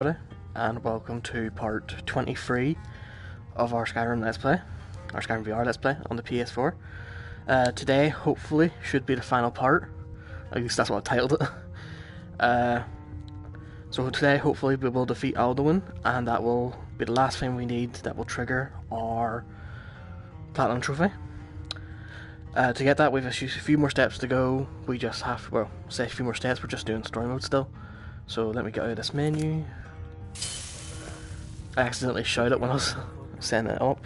And welcome to part 23 of our Skyrim Let's Play, our Skyrim VR Let's Play on the PS4. Today, hopefully, should be the final part. At least that's what I titled it. So today, hopefully, we will defeat Alduin, and that will be the last thing we need that will trigger our Platinum Trophy. To get that, we have a few more steps to go. We just have, well, say a few more steps, we're just doing story mode still. So let me get out of this menu. I accidentally shouted when I was setting it up.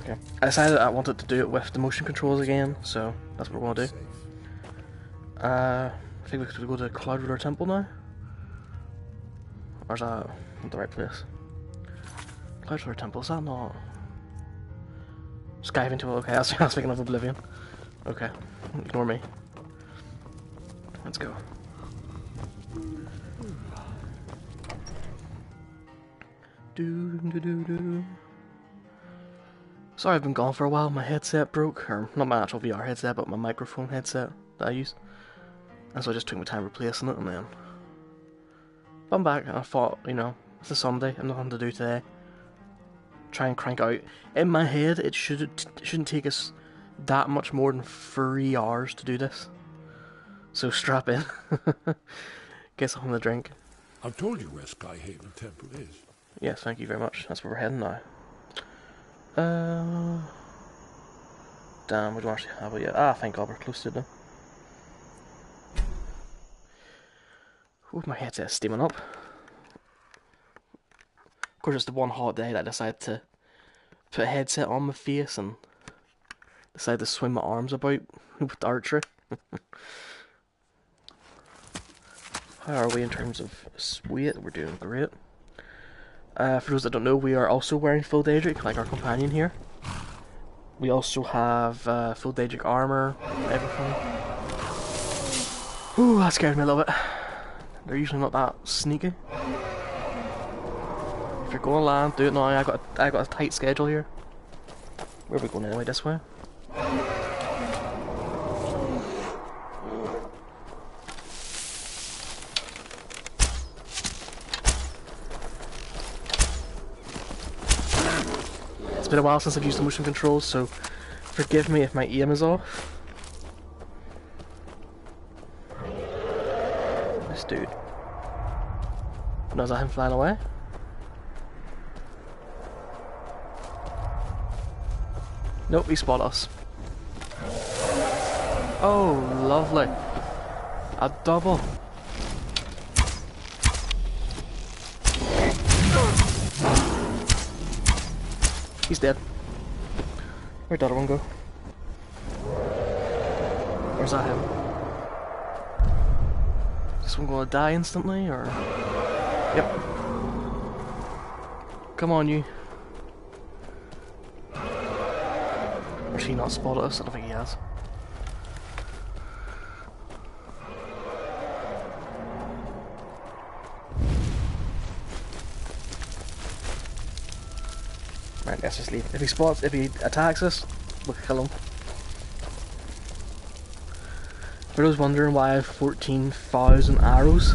Okay. I decided I wanted to do it with the motion controls again, so that's what we're going to do. I think we could go to Cloud Ruler Temple now. Or is that not the right place? Cloud Ruler Temple, is that not... Skyrim Temple, okay, I was thinking of Oblivion. Okay, ignore me. Let's go. Sorry I've been gone for a while, my headset broke, or not my actual VR headset, but my microphone headset that I use. And so I just took my time replacing it, and then... But I'm back, and I thought, you know, it's a Sunday, I've nothing to do today. Try and crank out. In my head, it shouldn't take us that much more than 3 hours to do this. So strap in. Get something to drink. I've told you where Skyhaven Temple is. Yes, thank you very much. That's where we're heading now. Damn, we don't actually have it yet. Ah, thank God we're close to them. Ooh, my headset's steaming up. Of course, it's the one hot day that I decided to put a headset on my face and decide to swing my arms about with archery. How are we in terms of weight? We're doing great. For those that don't know, we are also wearing full Daedric, like our companion here. We also have full Daedric armor, everything. Ooh, that scared me a little bit. They're usually not that sneaky. If you're going to land, do it now. I got a tight schedule here. Where are we going anyway? This way? It's been a while since I've used the motion controls, so forgive me if my aim is off. This dude. No, is that him flying away? Nope, he spotted us. Oh, lovely. A double. He's dead. Where'd the other one go? Where's that him? Is this one gonna die instantly, or...? Yep. Come on, you. Has he not spotted us? I don't think he has. Right, let's just leave. If he attacks us, we'll kill him. For those wondering why I have 14,000 arrows.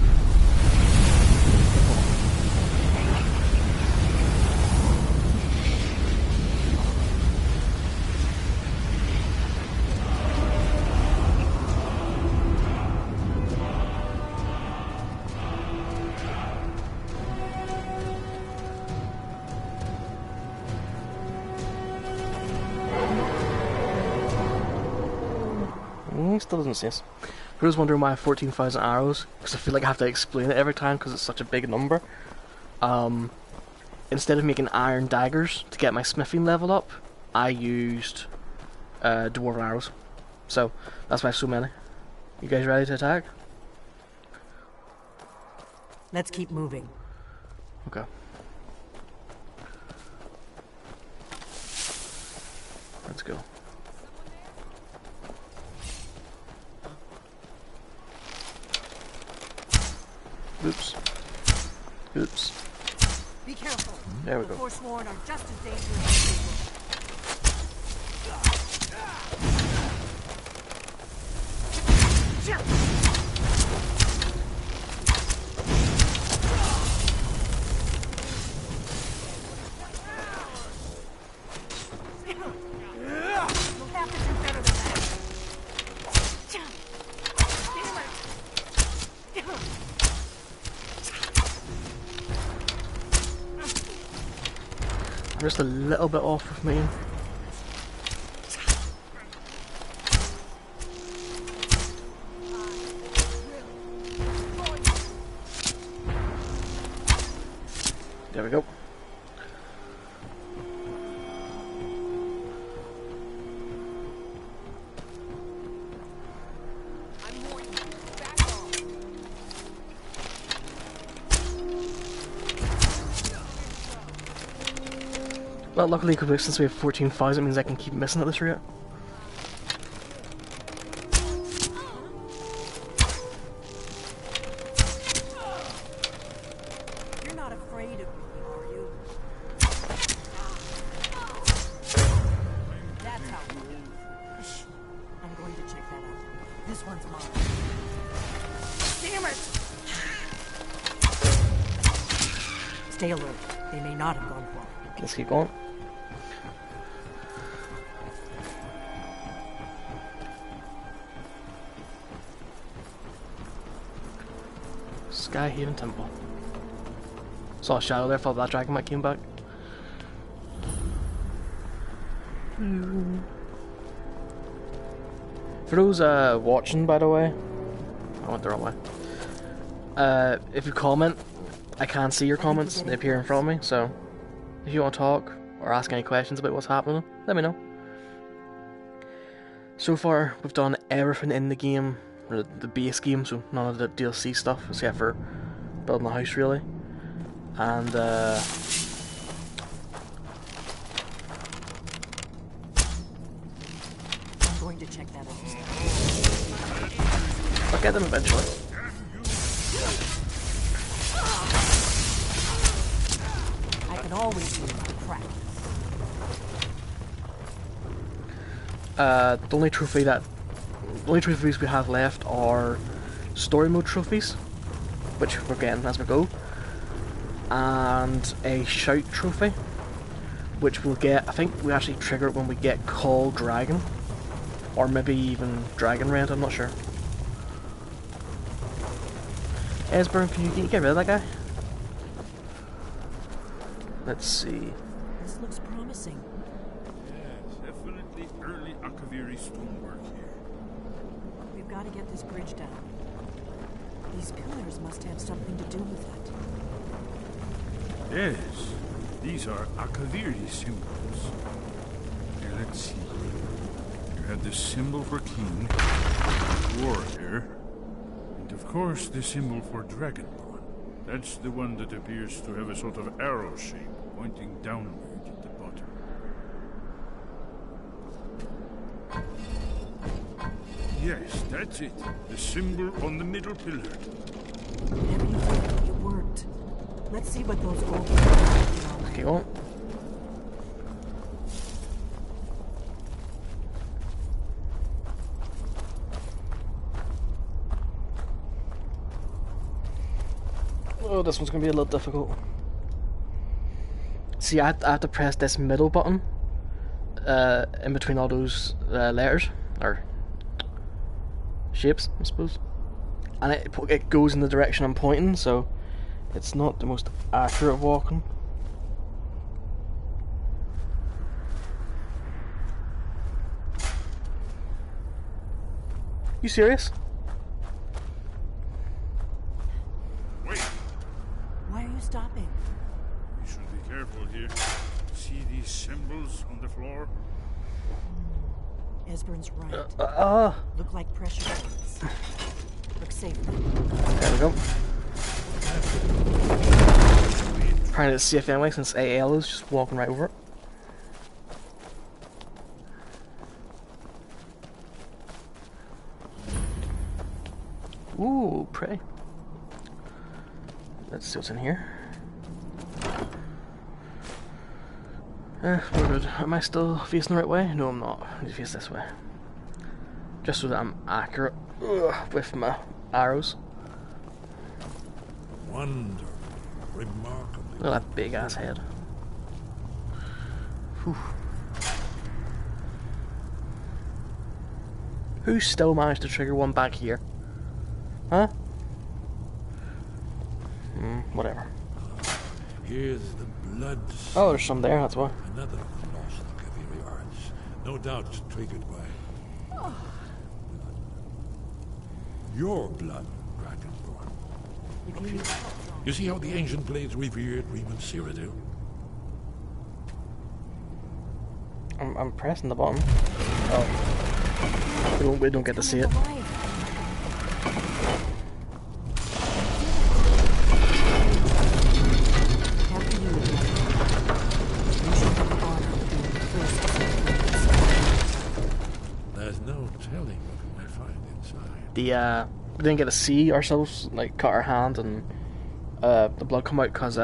Still doesn't say us. For those wondering why I have 14,000 arrows, because I feel like I have to explain it every time because it's such a big number. Instead of making iron daggers to get my smithing level up, I used dwarven arrows. So that's why I have so many. You guys ready to attack? Let's keep moving. Okay. Let's go. Oops. Oops. Be careful. There we go. The Forsworn are just as dangerous as people. just a little bit off with me. There we go. Well, luckily, since we have 14,000, it means I can keep missing at this rate. You're not afraid of me, are you? That's how it goes. I'm going to check that out. This one's mine. Damn it! Stay alert. They may not have gone far. Let's keep going. Skyrim Temple. Saw a shadow there, thought that dragon might come back. For those watching, by the way, I went the wrong way. If you comment, I can't see your comments, they appear in front of me, so if you want to talk or ask any questions about what's happening, let me know. So far, we've done everything in the game, the base game, so none of the DLC stuff, except for building a house, really. And, I'm going to check that out. I'll get them eventually. I can always use the practice. The only trophies we have left are story mode trophies, which we're getting as we go, and a shout trophy, which we'll get. I think we actually trigger it when we get Call Dragon, or maybe even Dragon Red. I'm not sure. Esbern, can you get rid of that guy? Let's see. This looks promising. Yes, definitely early Akaviri stonework here. We've got to get this bridge down. These pillars must have something to do with that. Yes, these are Akaviri symbols. Here, let's see. You have the symbol for king, warrior, and of course the symbol for dragonborn. That's the one that appears to have a sort of arrow shape pointing downward at the bottom. Yes, that's it. The symbol on the middle pillar. Whatever you did, it worked. Let's see what those old pillars Okay, well. Oh, this one's gonna be a little difficult. See, I have to press this middle button in between all those letters, or shapes, I suppose. And it goes in the direction I'm pointing, so it's not the most accurate walking. You serious? Wait, Why are you stopping? we should be careful here. See these symbols on the floor? Esbern's right. Look like pressure points. Look safe. There we go. Trying to see if anyway, since AL is just walking right over it. Ooh, prey. Let's see what's in here. We're good. Am I still facing the right way? No, I'm not. I need to face this way. Just so that I'm accurate with my arrows. Wonderful, remarkable. Look at that big ass head. Whew. Who still managed to trigger one back here? Huh? Whatever. Here's the blood. Oh, there's some there, that's why. Another of the lost Akaviri arts. No doubt triggered by your blood, Dragonborn. You see how the ancient blades revered Reman Cyrodiil? I'm pressing the button. Oh. We don't get to see it. There's no telling what we might find inside. We didn't get to see ourselves, like, cut our hand and the blood come out because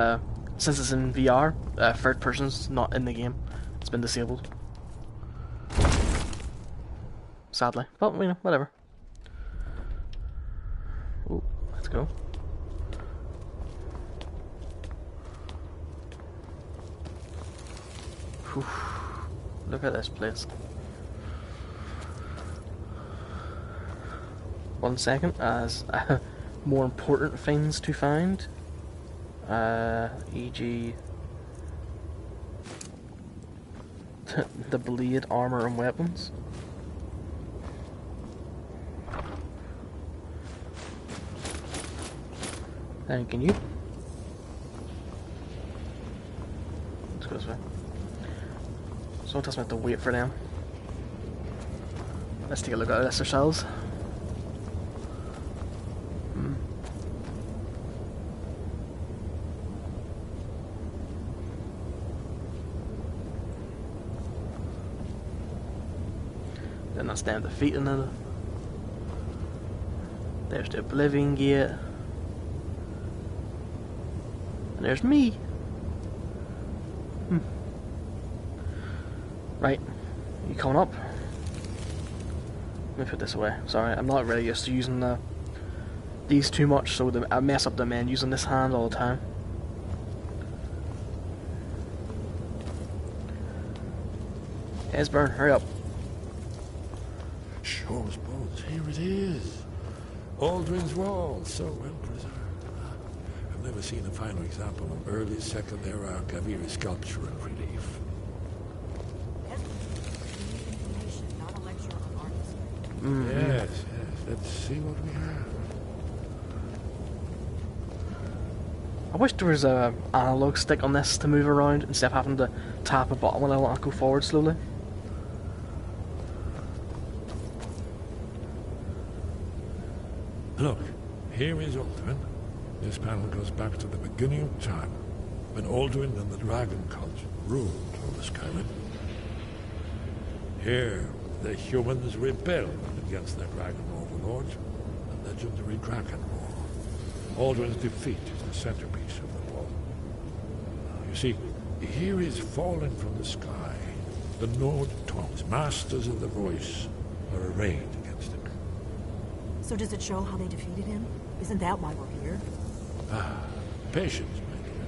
since it's in VR, third person's not in the game. It's been disabled. Sadly. But, you know, whatever. Ooh, let's go. Whew. Look at this place. 1 second, as more important things to find. E.g. the blade, armor, and weapons. Thank you. Let's go this way. Someone tells me I have to wait for them. Let's take a look at this ourselves. Then that's down the feet another. There's the Oblivion Gate. And there's me. Right, you coming up? Let me put this away. Sorry, I'm not really used to using these too much, so I mess up the men using this hand all the time. Esbern, hurry up. Shaw's bones, here it is. Aldrin's Wall, so well preserved. I've never seen a finer example of early Second Era Kaviri sculpture and relief. Yes, let's see what we have. I wish there was a analog stick on this to move around instead of having to tap a button when I want to go forward slowly. Look, here is Aldrin. This panel goes back to the beginning of time, when Aldrin and the Dragon Cult ruled over Skyrim. Here, the humans rebelled against their dragon overlords, the legendary Dragon War. Aldrin's defeat is the centerpiece of the wall. You see, here is fallen from the sky. The Nord tongues, masters of the voice, are arrayed against him. So does it show how they defeated him? Isn't that why we're here? Patience, my dear.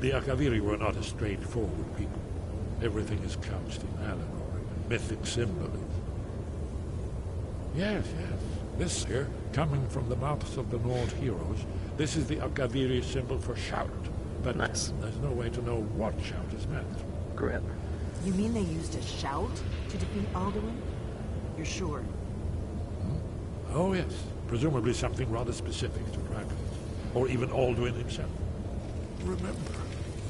The Akaviri were not a straightforward people. Everything is couched in allegory, mythic symbolism. Yes. This here, coming from the mouths of the Nord heroes, this is the Akaviri symbol for shout. But nice. There's no way to know what shout is meant. Great. You mean they used a shout to defeat Alduin? You're sure? Oh yes, presumably something rather specific to dragons, or even Alduin himself. Remember,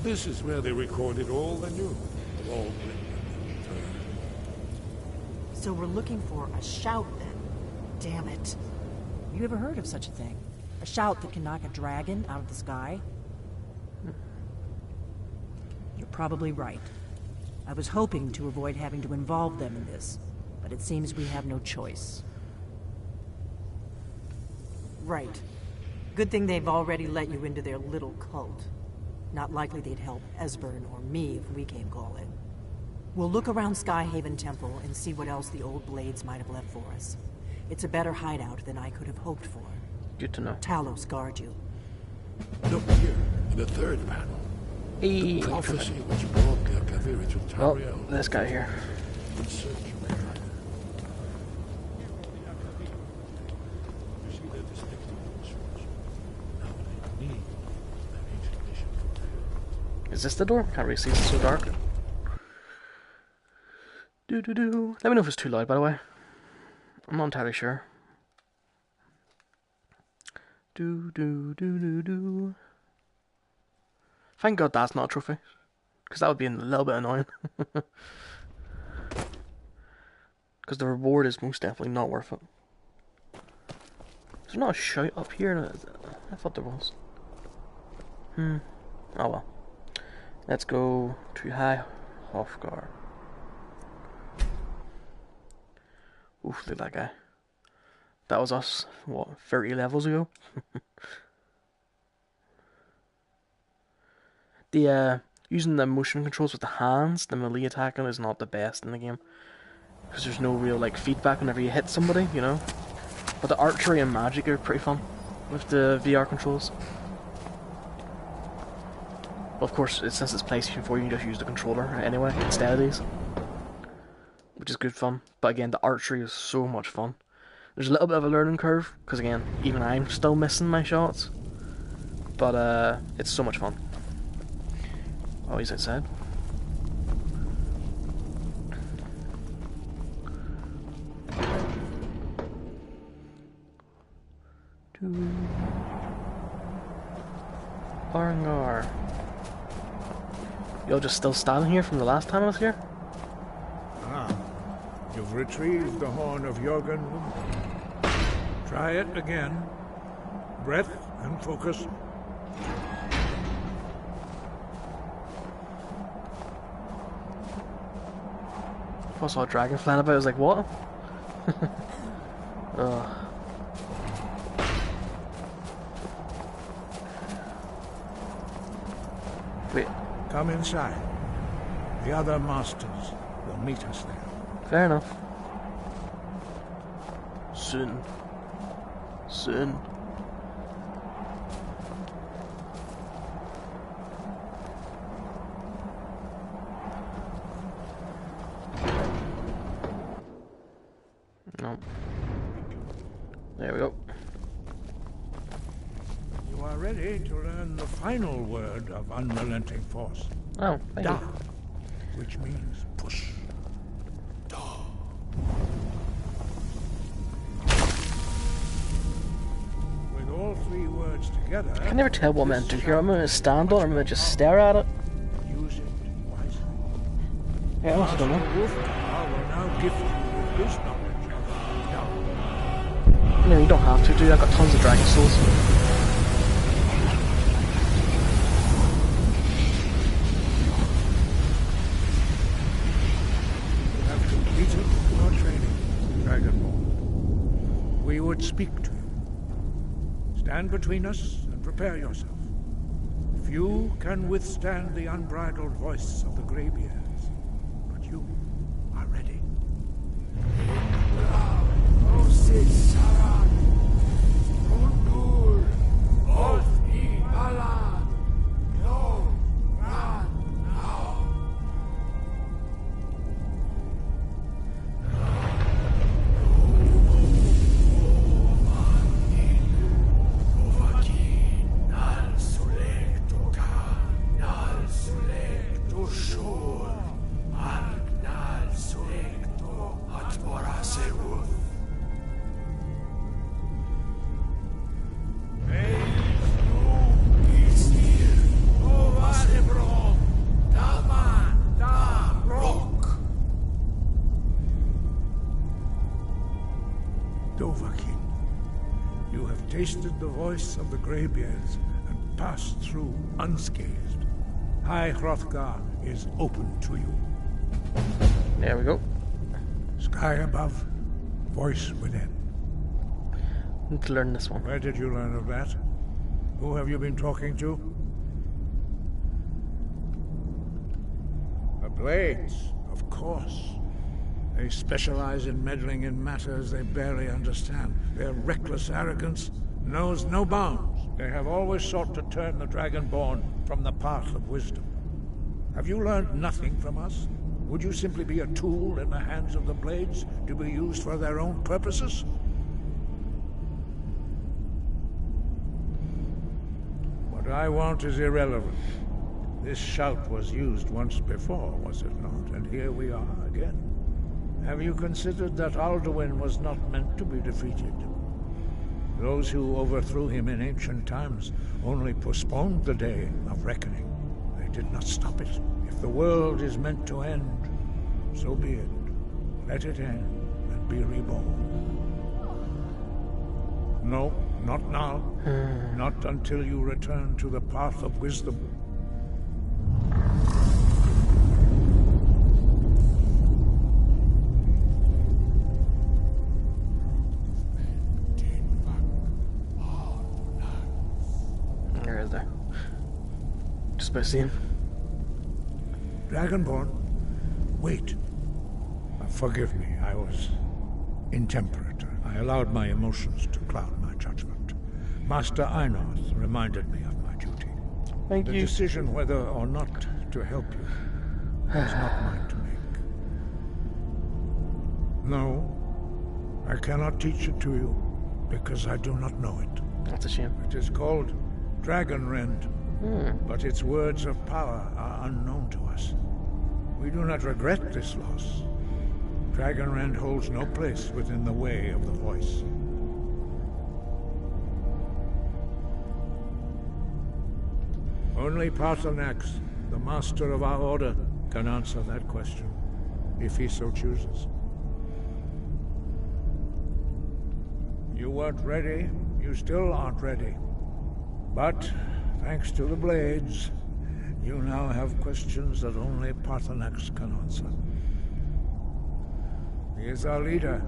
this is where they recorded all they knew of Alduin and the Return. So we're looking for a shout then? Damn it. You ever heard of such a thing? A shout that can knock a dragon out of the sky? You're probably right. I was hoping to avoid having to involve them in this, but it seems we have no choice. Right. Good thing they've already let you into their little cult. Not likely they'd help Esbern or me if we came calling. We'll look around Skyhaven Temple and see what else the old blades might have left for us. It's a better hideout than I could have hoped for. Good to know. Talos guard you. Look here, in the third panel. The prophecy which brought the Akaviri to Tariel. Oh, this guy here. In search of a dragon. You see their distinctive instruments. Now they need that ancient mission fulfilled. Is this the door? Can't really see, it's so dark. Let me know if it's too loud, by the way. I'm not entirely sure. Thank God that's not a trophy, because that would be a little bit annoying. Because the reward is most definitely not worth it. Is there not a shout up here? I thought there was. Oh well. Let's go to High Hrothgar. Oof, look at that guy. That was us, what, 30 levels ago? Using the motion controls with the hands, the melee attacking is not the best in the game. Because there's no real, like, feedback whenever you hit somebody, you know? But the archery and magic are pretty fun with the VR controls. Of course, since it's PlayStation 4, you can just use the controller anyway, instead of these. Which is good fun. But again, the archery is so much fun. There's a little bit of a learning curve, because again, even I'm still missing my shots. But it's so much fun. Oh, he's outside. Barangar. You're just still standing here from the last time I was here? Ah, you've retrieved the horn of Jorgen. Try it again. Breath and focus. I saw a dragon flying about, I was like, what? Wait. Come inside. The other masters will meet us there. Fair enough. Soon. Soon. No. There we go. You are ready to learn the final word of unrelenting force. Oh, thank Da, you. which means push. Da. With all three words together, I can never tell what I'm meant to do here. I'm going to stand on it, or I'm going to just stare at it. use it wisely. Yeah, I also don't know. Master Wolfgar will now gift you with his knowledge of Da. No, you don't have to, dude. I've got tons of dragon souls. Completed your training, Dragonborn. We would speak to you. Stand between us and prepare yourself. Few can withstand the unbridled voice of the Greybeards, but you are ready. Dovahkiin, you have tasted the voice of the Greybeards and passed through unscathed. High Hrothgar is open to you. There we go. Sky above, voice within. Need to learn this one. Where did you learn of that? Who have you been talking to? The Blades, of course. They specialize in meddling in matters they barely understand. Their reckless arrogance knows no bounds. They have always sought to turn the Dragonborn from the path of wisdom. Have you learned nothing from us? Would you simply be a tool in the hands of the Blades to be used for their own purposes? What I want is irrelevant. This shout was used once before, was it not? And here we are again. Have you considered that Alduin was not meant to be defeated? Those who overthrew him in ancient times only postponed the day of reckoning. They did not stop it. If the world is meant to end, so be it. Let it end and be reborn. No, not now. Not until you return to the path of wisdom. Where is there? Just about to see him. Dragonborn, wait. Forgive me, I was intemperate. I allowed my emotions to cloud my judgment. Master Einorth reminded me of my duty. Thank you. The decision whether or not to help you is not mine to make. No, I cannot teach it to you because I do not know it. That's a shame. It is called Dragonrend, but its words of power are unknown to us. We do not regret this loss. Dragonrend holds no place within the way of the voice. Only Paarthurnax, the master of our order, can answer that question, if he so chooses. You weren't ready, you still aren't ready. But, thanks to the blades, you now have questions that only Paarthurnax can answer. He is our leader.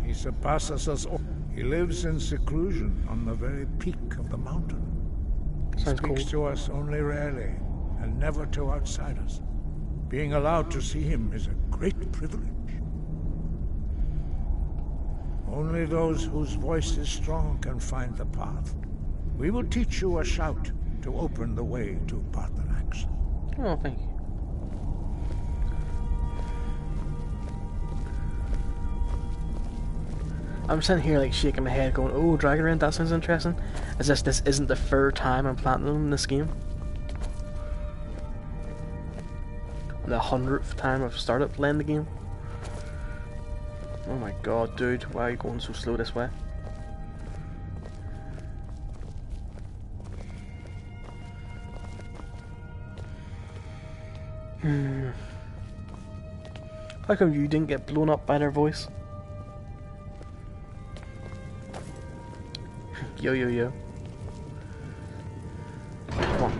He surpasses us all. He lives in seclusion on the very peak of the mountain. He Sounds speaks cool. to us only rarely, and never to outsiders. Being allowed to see him is a great privilege. Only those whose voice is strong can find the path. We will teach you a shout to open the way to Paarthurnax. Oh, thank you. I'm sitting here like shaking my head going, oh, Dragonrend, that sounds interesting. As if this isn't the third time I'm platinum in this game. And the 100th time I've started playing the game. Oh my god, dude, why are you going so slow this way? How come you didn't get blown up by their voice? Yo, yo, yo. Come on.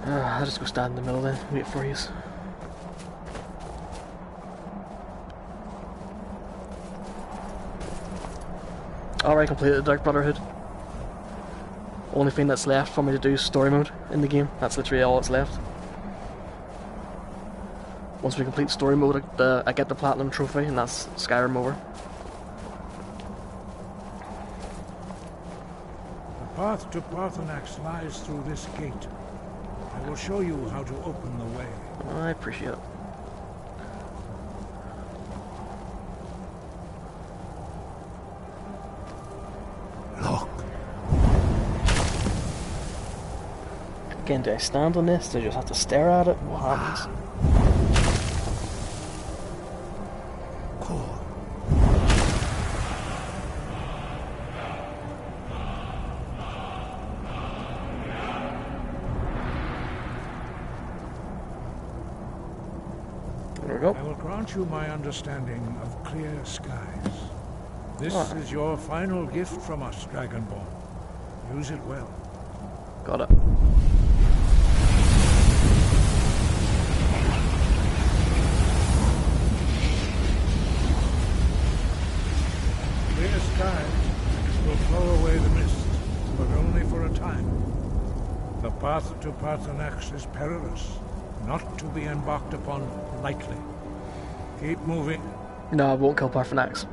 I'll just go stand in the middle then, wait for you. Alright, completed the Dark Brotherhood. Only thing that's left for me to do is story mode in the game. That's literally all that's left. Once we complete story mode, I get the Platinum Trophy, and that's Skyrim over. The path to Paarthurnax lies through this gate. I will show you how to open the way. I appreciate it. Look. Again, do I stand on this? Do I just have to stare at it? What happens? Cool. There we go. I will grant you my understanding of clear skies. This Ah. is your final gift from us, Dragonborn. Use it well. Got it. Clear skies will blow away the mist, but only for a time. The path to Paarthurnax is perilous, not to be embarked upon lightly. Keep moving. No, I won't kill Paarthurnax.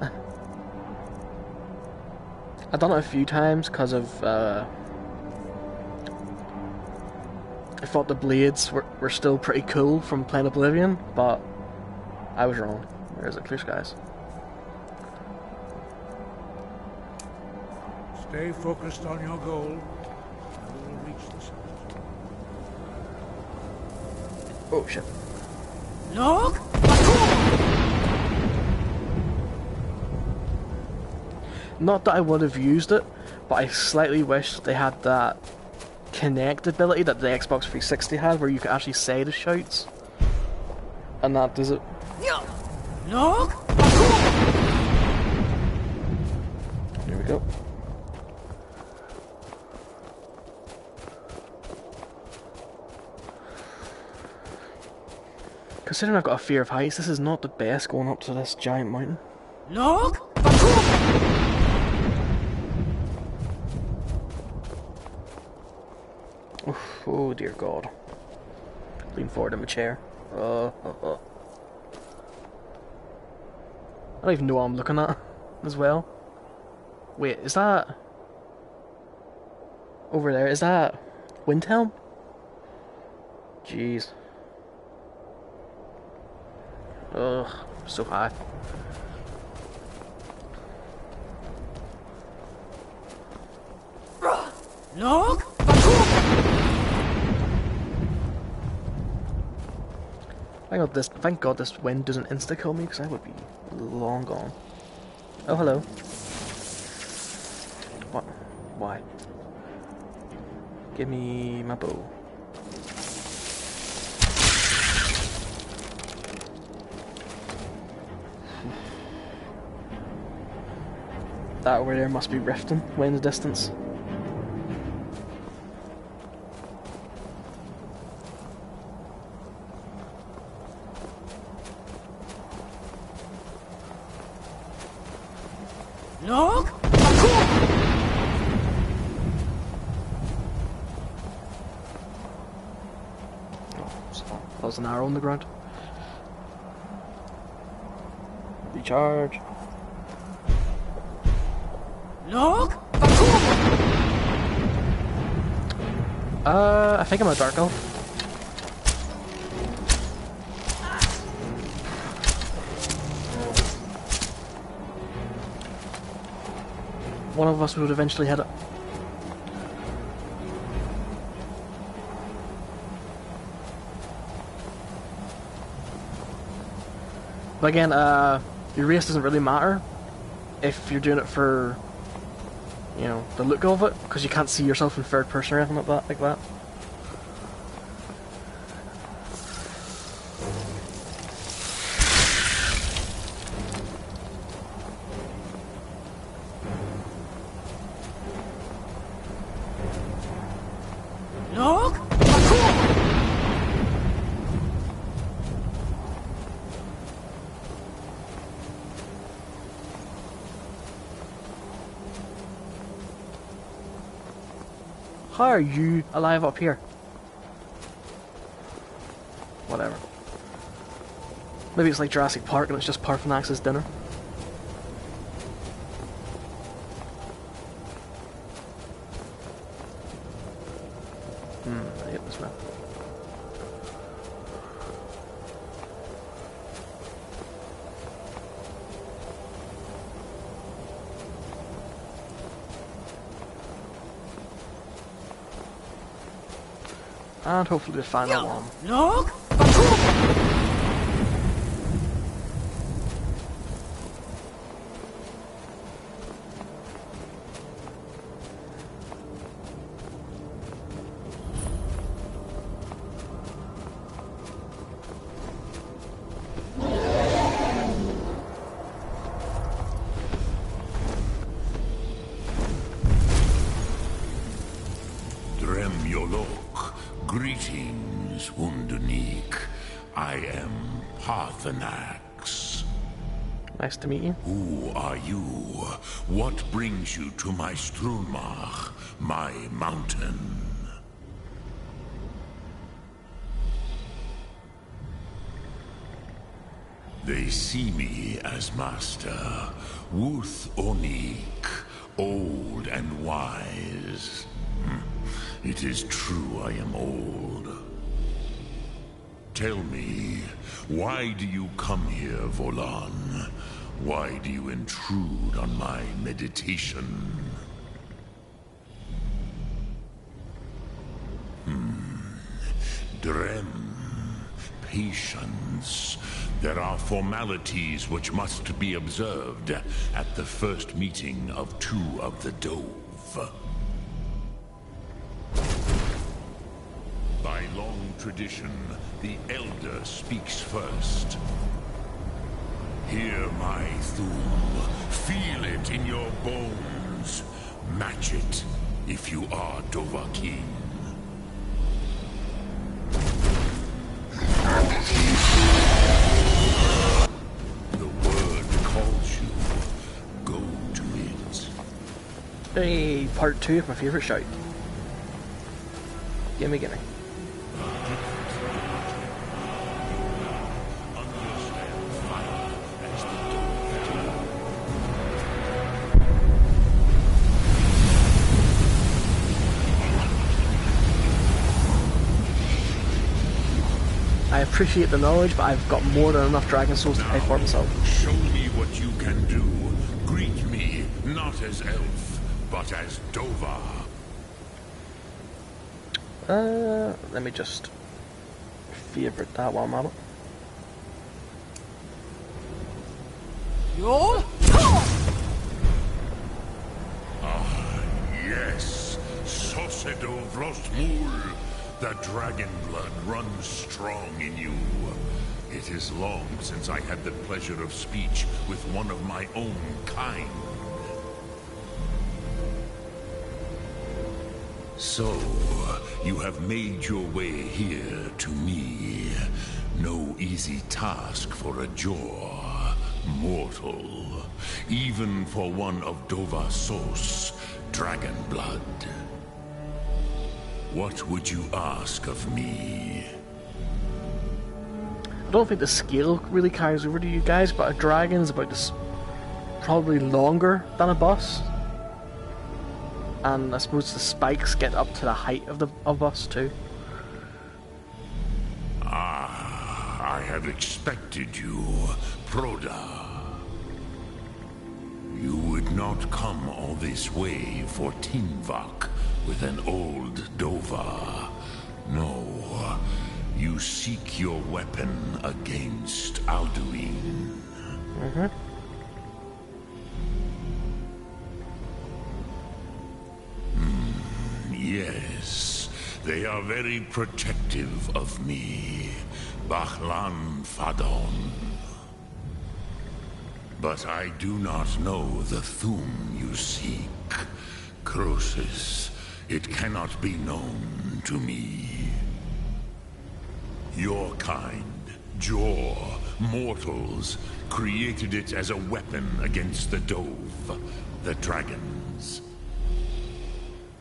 I've done it a few times because of I thought the blades were still pretty cool from playing Oblivion, but I was wrong. Where is it? Clear skies. Stay focused on your goal, and we will reach the summit. Oh shit. Look! Not that I would have used it, but I slightly wish they had that connect ability that the Xbox 360 had, where you could actually say the shouts. And that does it. Look! Here we go. Considering I've got a fear of heights, this is not the best going up to this giant mountain. Look! Oof, oh dear God. Lean forward in my chair. I don't even know what I'm looking at as well. Wait, is that... over there, is that Windhelm? Jeez. Ugh, so high. Look! Thank God this wind doesn't insta-kill me, because I would be long gone. Oh, hello. What? Why? Give me my bow. That over there must be Riften, way in the distance. Look! There's an arrow on the ground. Recharge. Look! I think I'm a dark elf. One of us would eventually hit it. But again, your race doesn't really matter if you're doing it for, you know, the look of it, because you can't see yourself in third person or anything like that. Look! How are you alive up here? Whatever. Maybe it's like Jurassic Park and it's just Parthenax's dinner. I hate this map. And hopefully the final one. Look! Greetings, Wunderneek. I am Parthenax. Nice to meet you. Who are you? What brings you to my Strunmach, my mountain? They see me as master, Wuth Onik, old and wise. It is true I am old, Tell me, why do you come here, Volan? Why do you intrude on my meditation? Drem. Patience. There are formalities which must be observed at the first meeting of two of the Dove. By long tradition, the Elder speaks first. Hear my Thum. Feel it in your bones. Match it if you are Dovahkiin. The word calls you. Go to it. Hey, part 2 of my favourite shout. Gimme, gimme. I appreciate the knowledge, but I've got more than enough Dragon Souls to pay for myself. Show me what you can do. Greet me, not as elf, but as Dova. Let me just favorite that while I'm at it. Yo! Yes, Sosedo Vrostmul. The dragon blood runs strong in you. It is long since I had the pleasure of speech with one of my own kind. So, you have made your way here to me. No easy task for a Jor, mortal. Even for one of Dova Sos, dragon blood. What would you ask of me? I don't think the scale really carries over to you guys, but a dragon is about this probably longer than a boss. And I suppose the spikes get up to the height of a boss too. I have expected you, Proda. You would not come all this way for Tinvak with an old Dova. No, you seek your weapon against Alduin. Yes, they are very protective of me, Bachlan Fadon. But I do not know the Thum you seek. Croesus, it cannot be known to me. Your kind, Jor, mortals, created it as a weapon against the Dove, the dragons.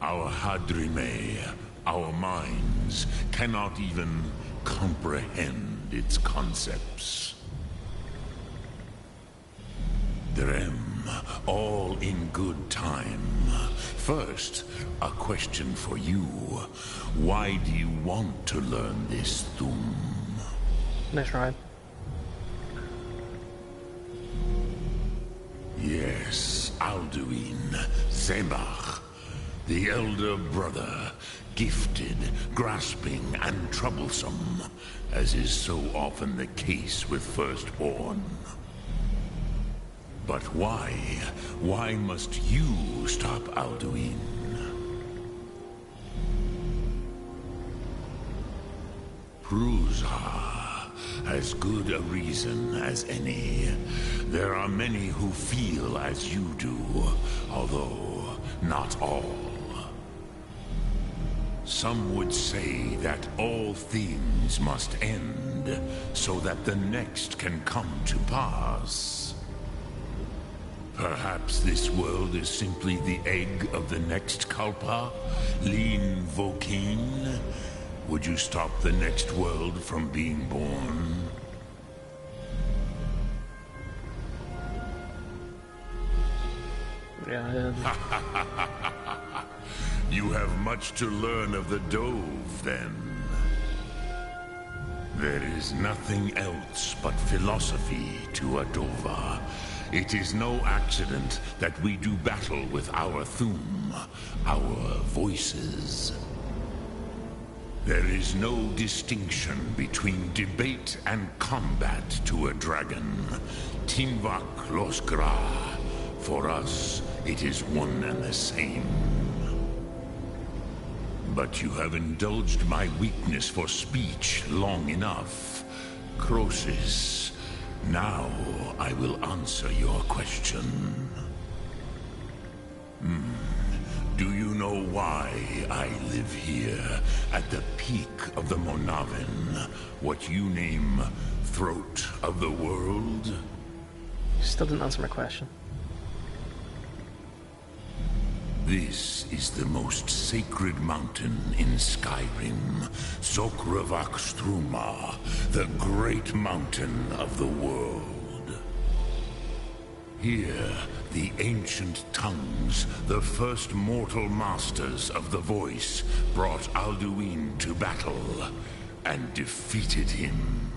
Our Hadrime, our minds, cannot even comprehend its concepts. Drem, all in good time. First, a question for you. Why do you want to learn this Thum? Nice ride. Yes, Alduin, Zebach, the elder brother, gifted, grasping, and troublesome, as is so often the case with Firstborn. But why? Why must you stop Alduin? Prusa, as good a reason as any. There are many who feel as you do, although not all. Some would say that all things must end, so that the next can come to pass. Perhaps this world is simply the egg of the next Kalpa, Lean Vokeen. Would you stop the next world from being born? Yeah. You have much to learn of the Dove, then. There is nothing else but philosophy to Adova. It is no accident that we do battle with our Thum, our voices. There is no distinction between debate and combat to a dragon. Tinvak los Gra. For us, it is one and the same. But you have indulged my weakness for speech long enough. Croesus, now I will answer your question. Do you know why I live here, at the peak of the Monavin, what you name Throat of the World? Still didn't answer my question. This is the most sacred mountain in Skyrim, Zokravak Struma, the great mountain of the world. Here, the ancient tongues, the first mortal masters of the voice, brought Alduin to battle and defeated him.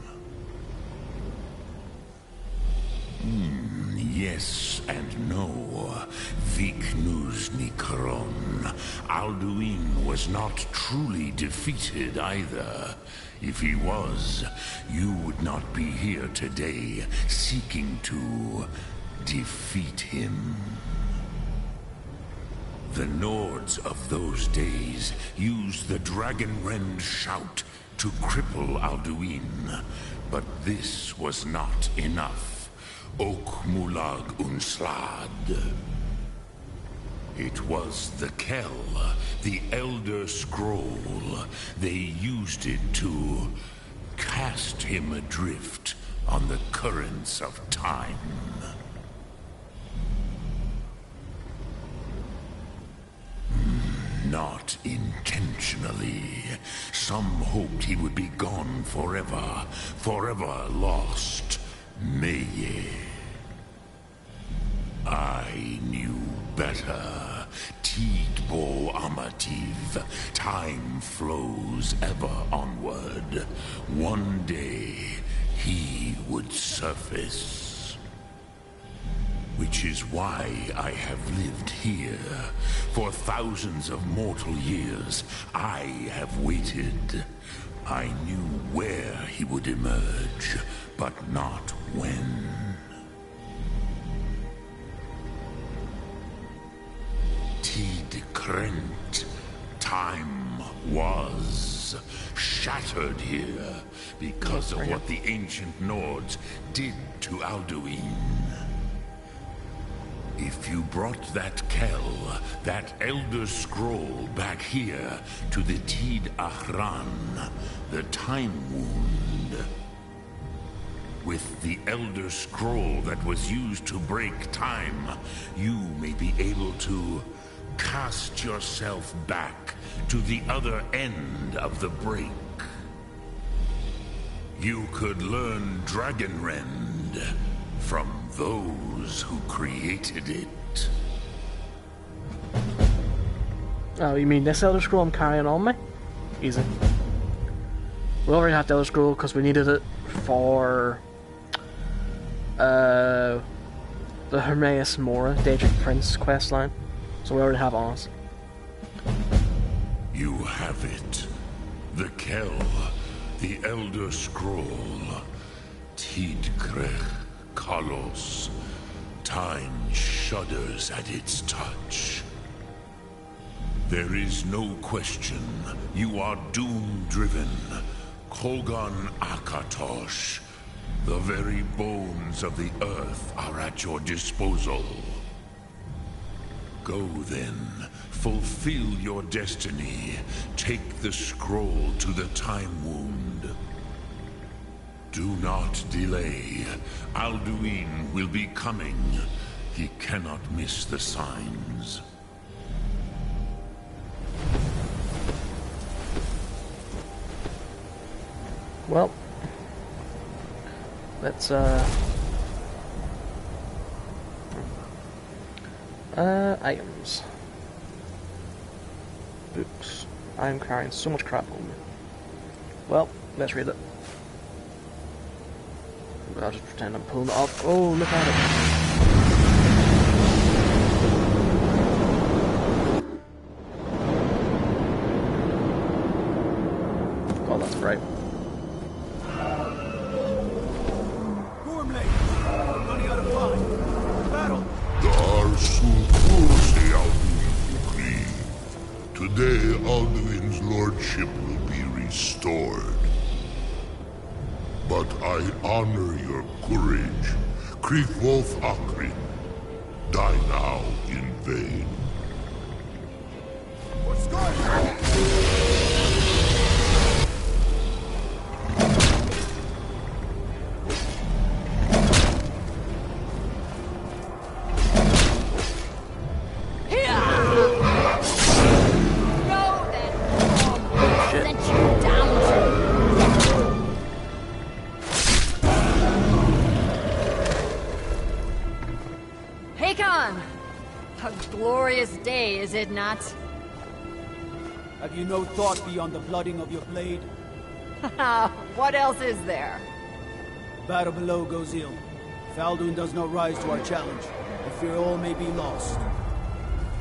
Yes and no. Viknus Nikron. Alduin was not truly defeated either. If he was, you would not be here today seeking to defeat him. The Nords of those days used the Dragonrend shout to cripple Alduin, but this was not enough. Ok Mulag Unslad. It was the Kell, the Elder Scroll. They used it to cast him adrift on the currents of time. Not intentionally. Some hoped he would be gone forever, forever lost. Meye. I knew better. Tidbo Amativ. Time flows ever onward. One day, he would surface. Which is why I have lived here. For thousands of mortal years, I have waited. I knew where he would emerge, but not when. Tid Krent. Time was shattered here because of what the ancient Nords did to Alduin. If you brought that Kell, that Elder Scroll back here to the Tid Ahran, the Time Wound, with the Elder Scroll that was used to break time, you may be able to cast yourself back to the other end of the break. You could learn Dragonrend from those who created it. Oh, you mean this Elder Scroll I'm carrying on me? Easy. We already have the Elder Scroll because we needed it for the Hermaeus Mora, Daedric Prince questline. So we already have it on us. You have it. The Kell, the Elder Scroll, Tidkrech Kalos. Time shudders at its touch. There is no question. You are doom-driven. Kogan Akatosh. The very bones of the earth are at your disposal. Go then. Fulfill your destiny. Take the scroll to the Time Wound. Do not delay. Alduin will be coming. He cannot miss the signs. Well, let's items. Books. I'm carrying so much crap on me. Well, let's read it. I'll just pretend I'm pulling it up. Oh, look at it. Oh, that's bright. Running out of time. Battle! Today, Alduin's lordship will be restored. But I honor your courage. Krieg Wolf Akrin. Die now in vain. What's going on? Glorious day, is it not? Have you no thought beyond the blooding of your blade? What else is there? Battle below goes ill. If Alduin does not rise to our challenge, I fear all may be lost.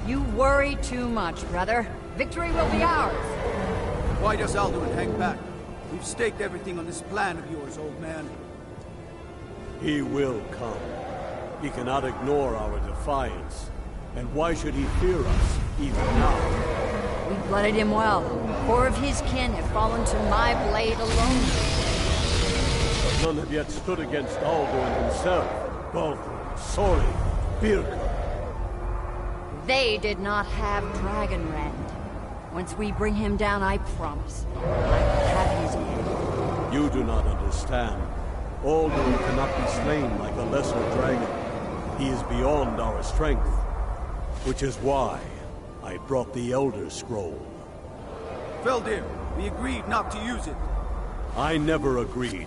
You worry too much, brother. Victory will be ours. Why does Alduin hang back? We've staked everything on this plan of yours, old man. He will come. He cannot ignore our defiance. And why should he fear us, even now? We blooded him well. 4 of his kin have fallen to my blade alone. But none have yet stood against Alduin himself. Baldur, Sori, Birka. They did not have Dragonrend. Once we bring him down, I promise, I will have his head. You do not understand. Alduin cannot be slain like a lesser dragon. He is beyond our strength. Which is why I brought the Elder Scroll. Feldir, we agreed not to use it. I never agreed.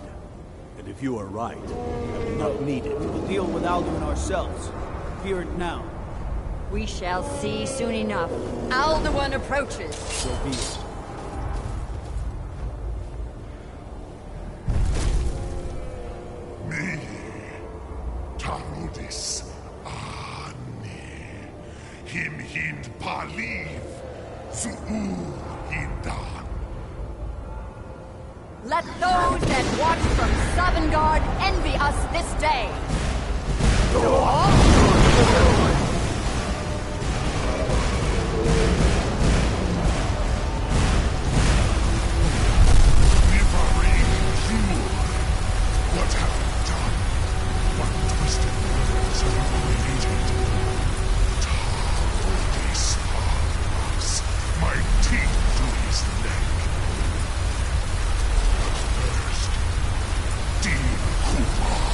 And if you are right, I will not need it. We will deal with Alduin ourselves. Fear it now. We shall see soon enough. Alduin approaches. So be it. Me, Tarudis, Him hind paliv, Zu'u hindan. Let those that watch from Sovngarde envy us this day. What have we done? What twisted words have we created? Tarudis Armas, my teeth to his neck. But first, Dean Kuvar.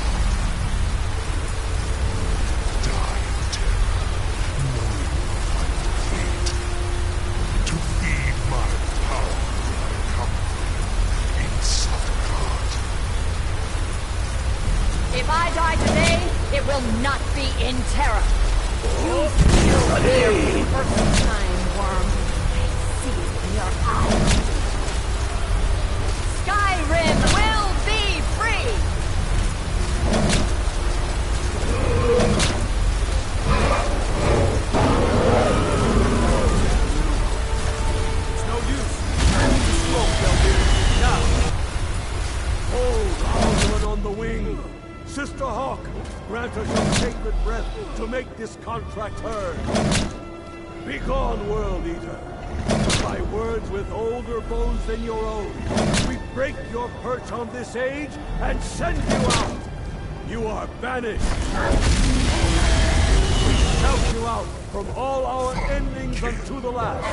Die of terror, knowing your final fate. To feed my power I come in Sovngarde. If I die today, it will not be in terror. You still hear me for time, worm. I see it in your eyes. Skyrim will be free! It's no use. Smoke, Feldir. Now! Hold Alduin on the wing! Sister Hawk, grant us your sacred breath to make this contract heard. Begone, World Eater! By words with older bones than your own, we break your perch on this age and send you out! You are banished! We shout you out from all our endings unto the last!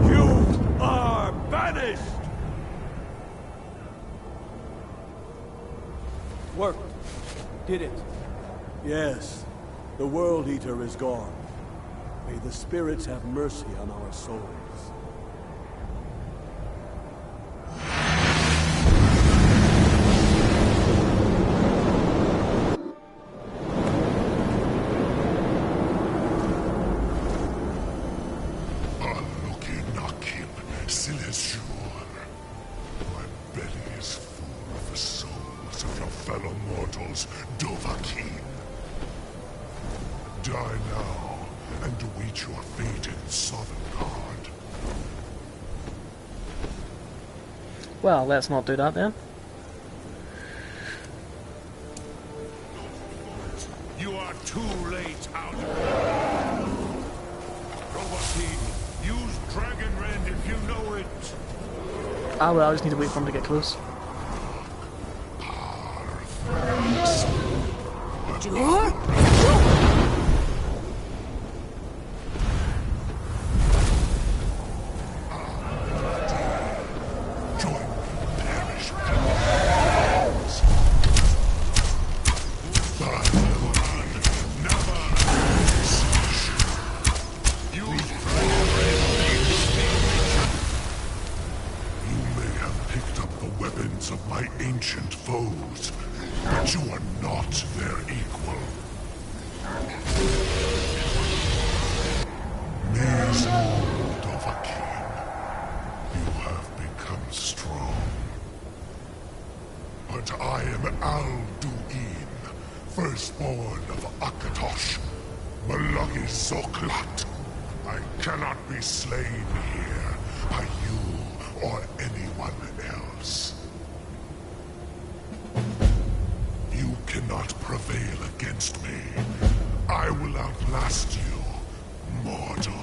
You are banished! Worked. Did it. Yes, the World Eater is gone. May the spirits have mercy on our souls. Aluki Nakib, Silith meet your fate in Sovngarde. Well, let's not do that then. You are too late, Alduin. Dovahkiin, use Dragon Rend if you know it. Ah well, I just need to wait for him to get close. Of my ancient foes, but you are not their equal. Maze Dovahkiin, you have become strong. But I am Alduin, firstborn of Akatosh, Malagis Zoklat. I cannot be slain here by you or anyone else. You cannot prevail against me. I will outlast you, mortal.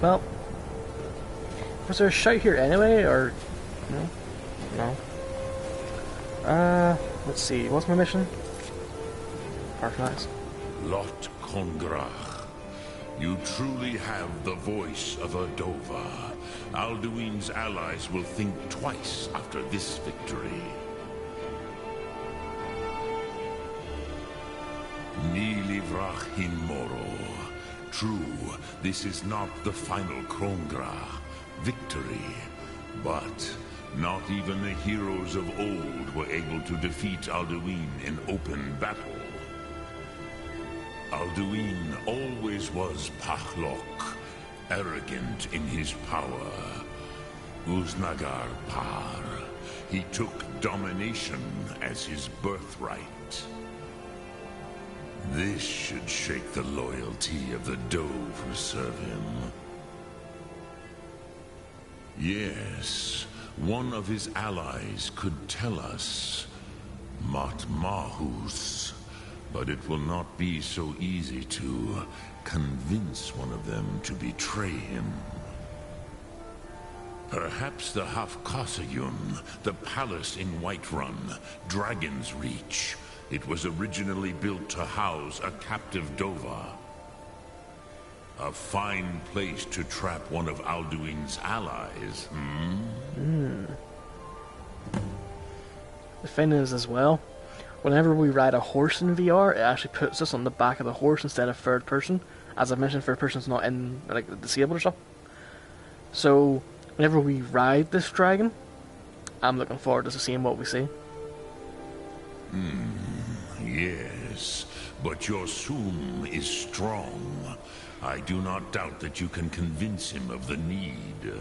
Well, was there a shout here anyway, or no? No. Let's see. What's my mission? Archives. Lot Kongrach, you truly have the voice of a Dova. Alduin's allies will think twice after this victory. Ni livrach hin moro. True, this is not the final Kongrach victory, but not even the heroes of old were able to defeat Alduin in open battle. Alduin always was Pachlok, arrogant in his power. Uznagar Par, he took domination as his birthright. This should shake the loyalty of the Dove who serve him. Yes, one of his allies could tell us Matmahus, but it will not be so easy to convince one of them to betray him. Perhaps the Hafkasayun, the palace in Whiterun, Dragon's Reach. It was originally built to house a captive Dova. A fine place to trap one of Alduin's allies, The thing is as well, whenever we ride a horse in VR, it actually puts us on the back of the horse instead of third person. As I mentioned, third person's not in, like, disabled or something. So, whenever we ride this dragon, I'm looking forward to seeing what we see. Yes, but your Sum is strong. I do not doubt that you can convince him of the need.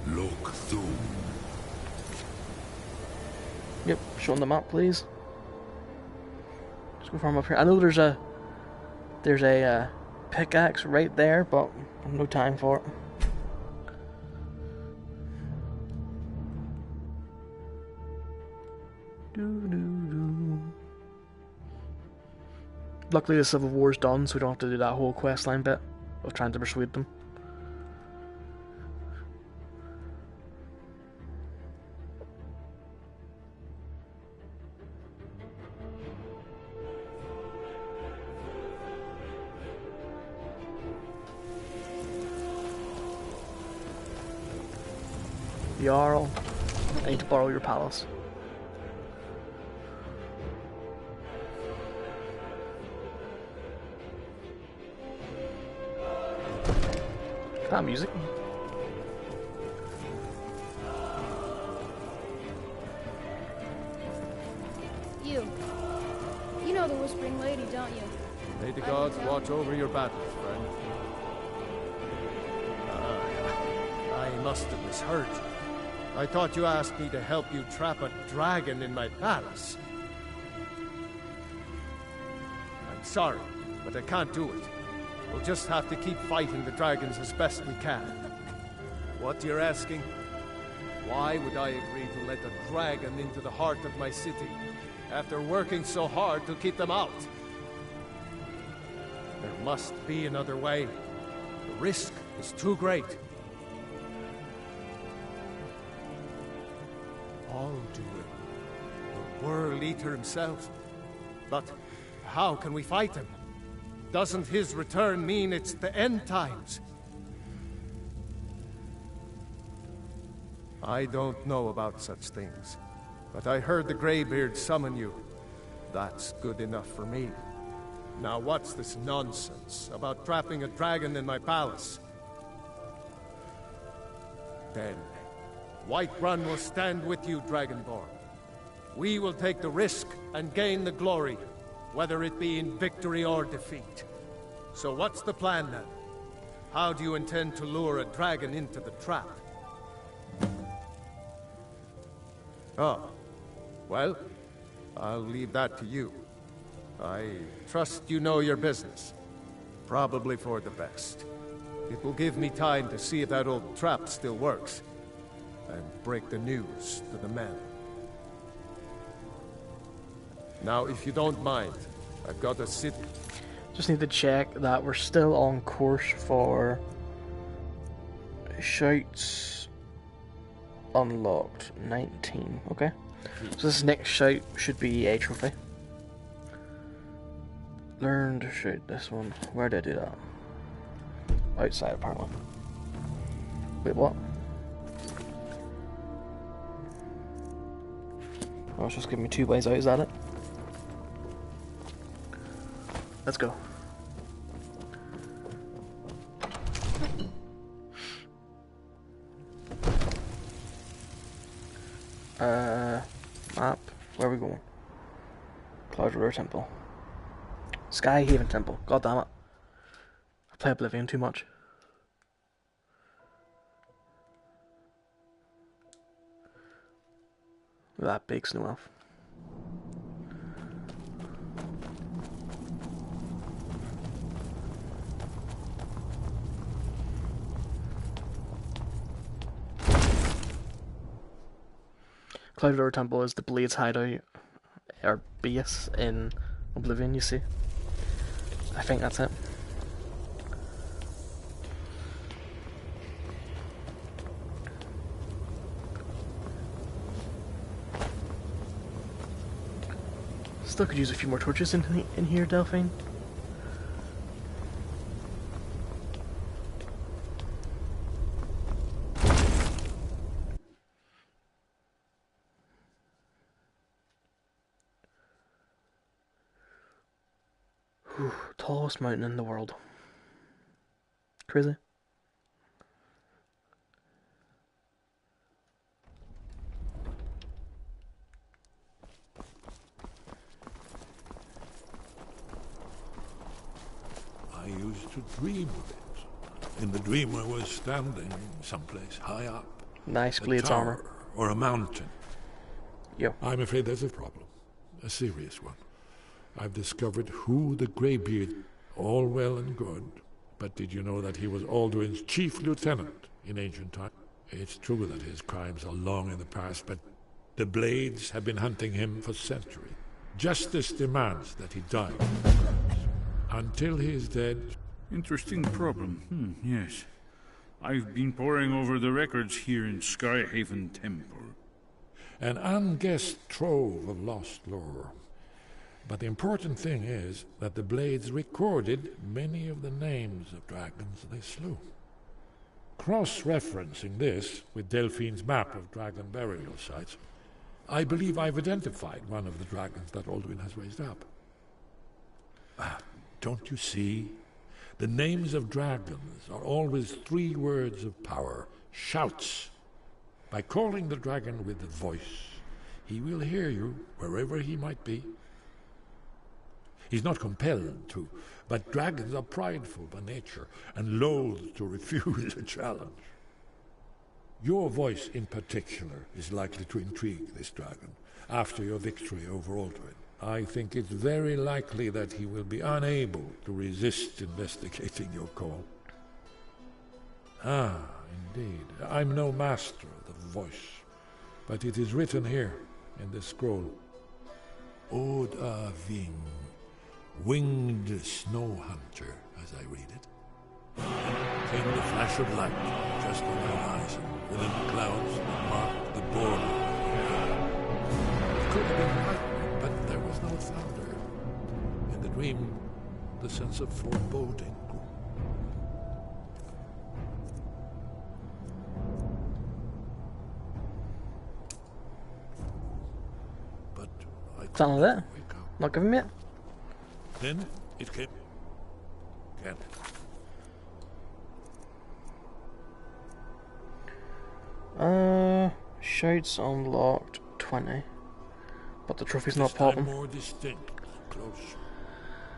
Look through. Yep, showing the map, please. Let's go from up here. I know there's a pickaxe right there, but I have no time for it. Luckily the Civil War's done, so we don't have to do that whole questline bit of trying to persuade them. Jarl, I need to borrow your palace. That music. You know the Whispering lady, don't you? May the gods watch over your battles, friend. I must have misheard you. I thought you asked me to help you trap a dragon in my palace. I'm sorry, but I can't do it. We'll just have to keep fighting the dragons as best we can. What you're asking? Why would I agree to let a dragon into the heart of my city, after working so hard to keep them out? There must be another way. The risk is too great. Alduin, the World Eater himself. But how can we fight him? Doesn't his return mean it's the end times? I don't know about such things, but I heard the Greybeard summon you. That's good enough for me. Now what's this nonsense about trapping a dragon in my palace? Then, Whiterun will stand with you, Dragonborn. We will take the risk and gain the glory, whether it be in victory or defeat. So what's the plan then? How do you intend to lure a dragon into the trap? Oh, well, I'll leave that to you. I trust you know your business. Probably for the best. It will give me time to see if that old trap still works, and break the news to the men. Now, if you don't mind, I've got a city. Just need to check that we're still on course for shouts unlocked 19. Okay, so this next shout should be a trophy. Learn to shoot this one. Where did I do that? Outside, apparently. Wait, what? Oh, it's just giving me 2 ways out, is that it? Let's go. Map. Where are we going? Cloud River Temple. Skyhaven Temple. God damn it. I play Oblivion too much. Look at that big snow elf. Cloud River Temple is the Blades hideout, or base in Oblivion, you see. I think that's it. Still could use a few more torches in here, Delphine. Whew, tallest mountain in the world. Crazy. I used to dream of it. In the dream I was standing someplace high up. Nice Blades armor. Or a mountain. Yep. I'm afraid there's a problem. A serious one. I've discovered who the Greybeard, all well and good, but did you know that he was Alduin's chief lieutenant in ancient times? It's true that his crimes are long in the past, but the Blades have been hunting him for centuries. Justice demands that he die. Until he is dead. Interesting problem. Yes. I've been poring over the records here in Skyhaven Temple. An unguessed trove of lost lore. But the important thing is that the Blades recorded many of the names of dragons they slew. Cross-referencing this with Delphine's map of dragon burial sites, I believe I've identified one of the dragons that Alduin has raised up. Don't you see? The names of dragons are always 3 words of power, shouts. By calling the dragon with a voice, he will hear you wherever he might be. He's not compelled to, but dragons are prideful by nature and loath to refuse a challenge. Your voice in particular is likely to intrigue this dragon after your victory over Alduin. I think it's very likely that he will be unable to resist investigating your call. Ah, indeed. I'm no master of the voice, but it is written here in this scroll. Ode a Ving, winged snow hunter, as I read it. Came the flash of light just on the horizon, within the clouds that marked the border. It could have been lightning, but there was no thunder. In the dream, the sense of foreboding grew. But I Something like that? wake up. Not giving me it? Then it came again. Shouts unlocked 20. But the trophy's not This time popping. more distinct, closer.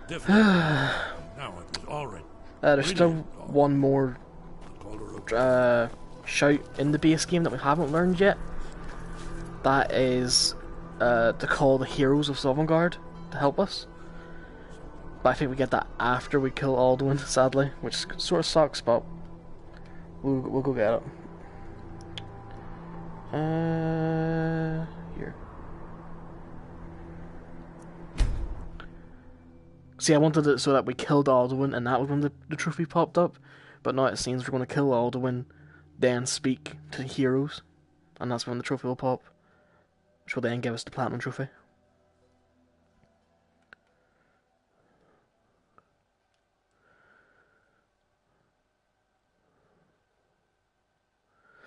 Definitely. Now it was already. There's still one more Colorado. shout in the base game that we haven't learned yet. That is to call the heroes of Sovngarde to help us. But I think we get that after we kill Alduin, sadly, which sort of sucks, but we'll go get it. Here. See, I wanted it so that we killed Alduin and that was when the trophy popped up, but now it seems we're going to kill Alduin, then speak to the heroes, and that's when the trophy will pop, which will then give us the platinum trophy.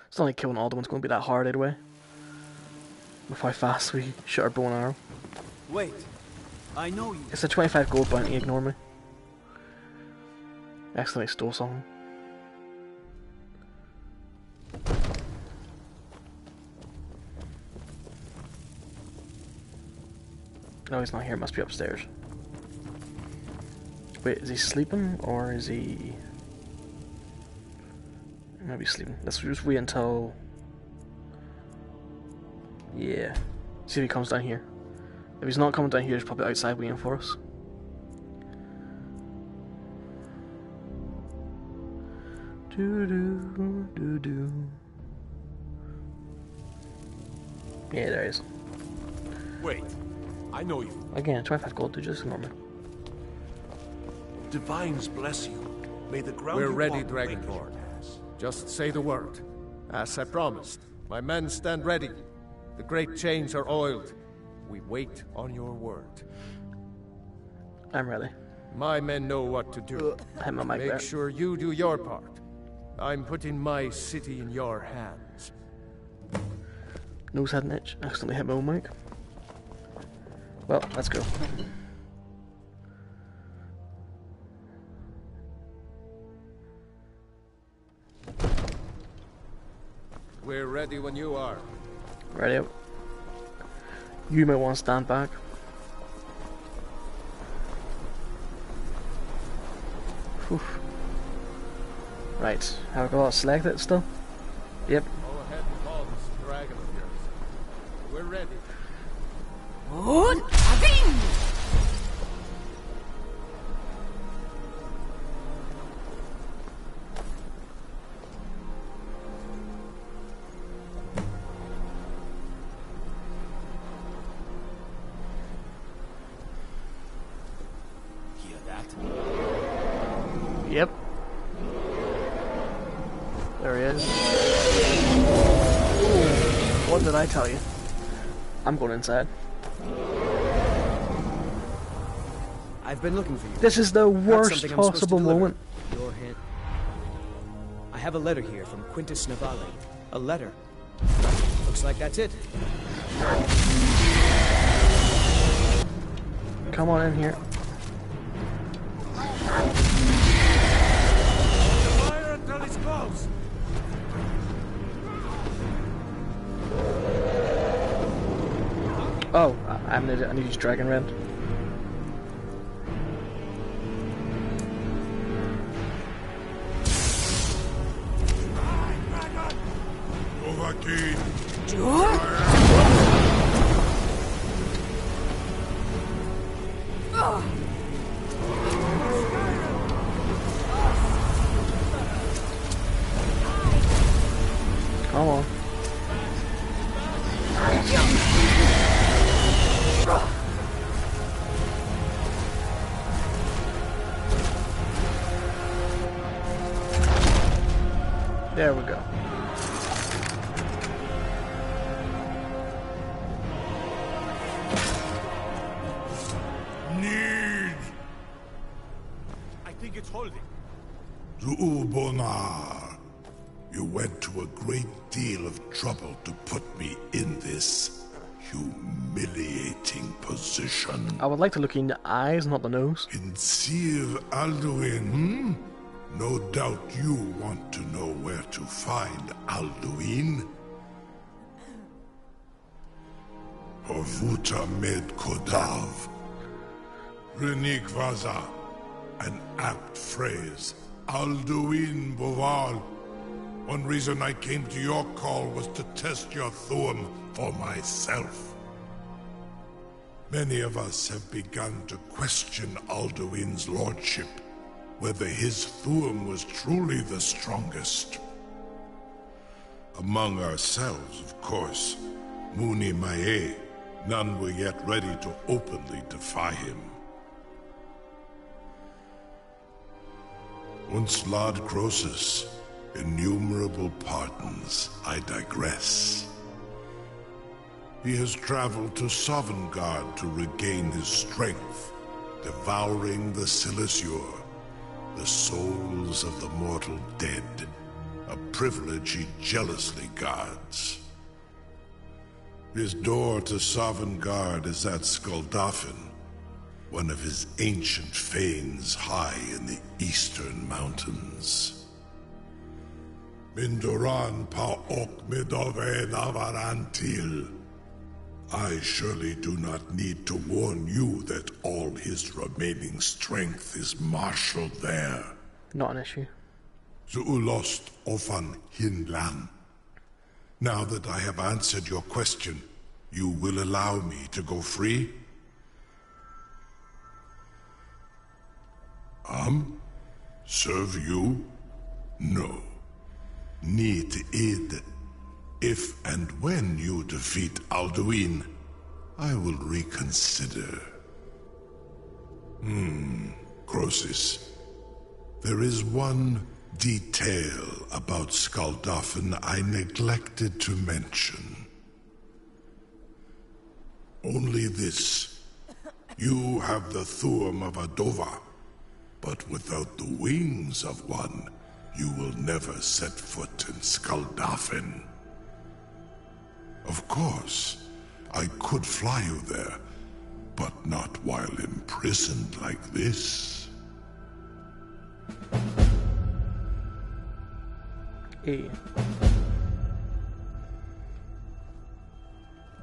It's not like killing Alduin's going to be that hard anyway, with how fast we shoot our bow and arrow. Wait, I know you. It's a 25 gold bounty, ignore me. Accidentally stole something. No, he's not here, must be upstairs. Wait, is he sleeping or is he... He might be sleeping. Let's just wait until... Yeah. See if he comes down here. If he's not coming down here, he's probably outside waiting for us. Do. Yeah, there he is. Wait, I know you. Again, 25 gold, dude, just ignore me. Divines bless you. May the ground We're you ready, walk Dragonborn. Just say the word. As I promised, my men stand ready. The great chains are oiled. We wait on your word. I'm ready. My men know what to do. Hit my mic Make there. sure you do your part. I'm putting my city in your hands. Nose had an itch. Accidentally hit my own mic. Well, let's go. We're ready when you are. Ready up. You might want to stand back. Whew. Right, have I got to select it still? Yep. Go ahead and call this dragon of yours. We're ready. Good Aving! Hear that? Yep. There he is. What did I tell you? I'm going inside. I've been looking for you. This is the Got worst something I'm supposed to possible deliver. moment. Your hand. I have a letter here from Quintus Navale. A letter. Looks like that's it. Come on in here. Fire until it's close. Oh, I need to use Dragon Rend. There we go. Need I think it's holding. Zuubonar. You went to a great deal of trouble to put me in this humiliating position. I would like to look in the eyes, not the nose. In Sir Alduin, No doubt you want to know where to find Alduin. Orvuta med Kodav. Renik Vaza. An apt phrase. Alduin Boval. One reason I came to your call was to test your Thuum for myself. Many of us have begun to question Alduin's lordship, whether his Thuum was truly the strongest. Among ourselves, of course, Muni Mae, none were yet ready to openly defy him. Once Lord Croesus, innumerable pardons, I digress. He has traveled to Sovngarde to regain his strength, devouring the Silesure, the souls of the mortal dead, a privilege he jealously guards. His door to Sovngarde is at Skuldafn, one of his ancient fanes high in the eastern mountains. Mindoran pa ok midove navarantil. I surely do not need to warn you that all his remaining strength is marshaled there. Not an issue. Zuulost ofan hinlan. Now that I have answered your question, you will allow me to go free? Serve you? No. Need id. If and when you defeat Alduin, I will reconsider. Croesus. There is one detail about Skuldafn I neglected to mention. Only this. You have the Thuum of Adova, but without the wings of one, you will never set foot in Skuldafn. Of course, I could fly you there, but not while imprisoned like this.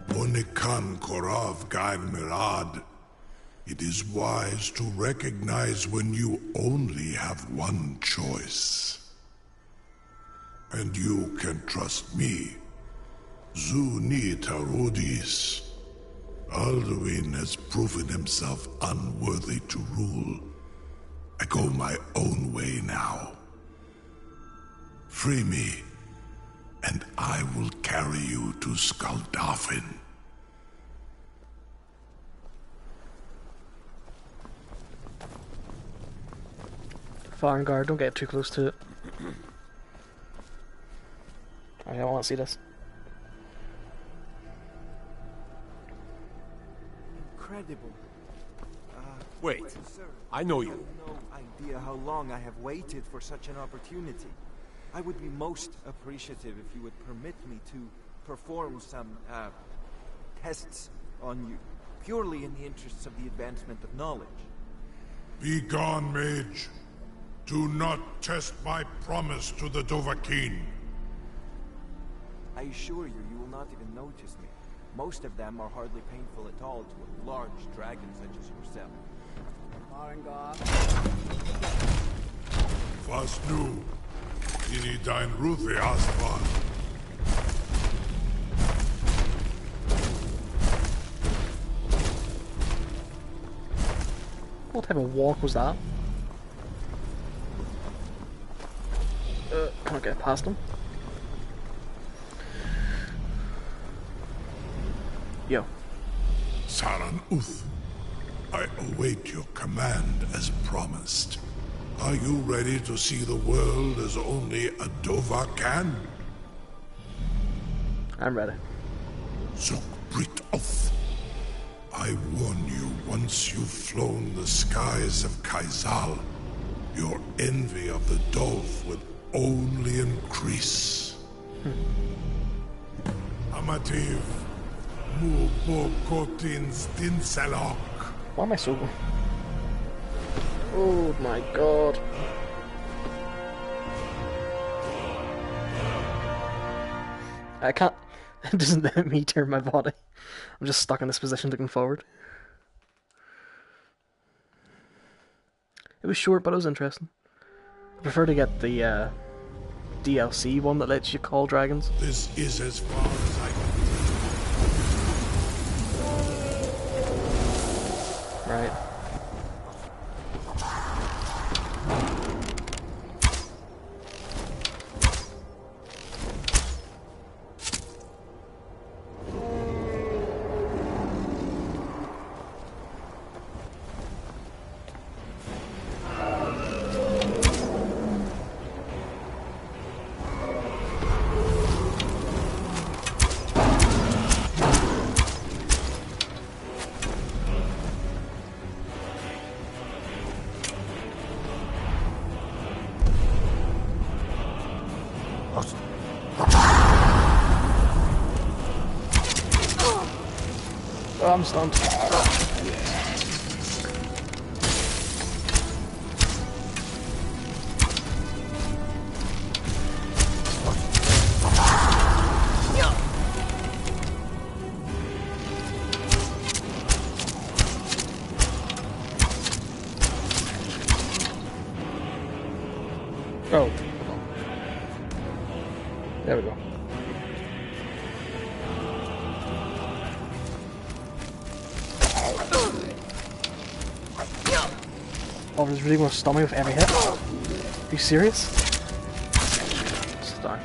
Onikan Korav Gain Mirad. It is wise to recognize when you only have one choice. And you can trust me. Zuni Tarudis. Alduin has proven himself unworthy to rule. I go my own way now. Free me, and I will carry you to Skuldafn. Farngard, don't get too close to it. I don't want to see this. Incredible. Wait, I know you. I have no idea how long I have waited for such an opportunity. I would be most appreciative if you would permit me to perform some, tests on you, purely in the interests of the advancement of knowledge. Be gone, mage. Do not test my promise to the Dovahkiin. I assure you, you will not even notice me. Most of them are hardly painful at all to a large dragon such as yourself. Was nu? Ini dein Ruthi Aspan. What type of walk was that? Can't get past him. Yo. Saran Uth. I await your command as promised. Are you ready to see the world as only a Dova can? I'm ready. So, Brit off. I warn you, once you've flown the skies of Kaizal, your envy of the Dolph will only increase. Amativ, Mubokotin Stinsalok. Why am I so... Oh my god. I can't... It doesn't let me turn my body. I'm just stuck in this position looking forward. It was short, but it was interesting. I prefer to get the DLC one that lets you call dragons. This is as far as I can... Right. Oh, I'm stunned. Oh, there we go. Oh, there's really going to stun me with every hit? Are you serious? Stun.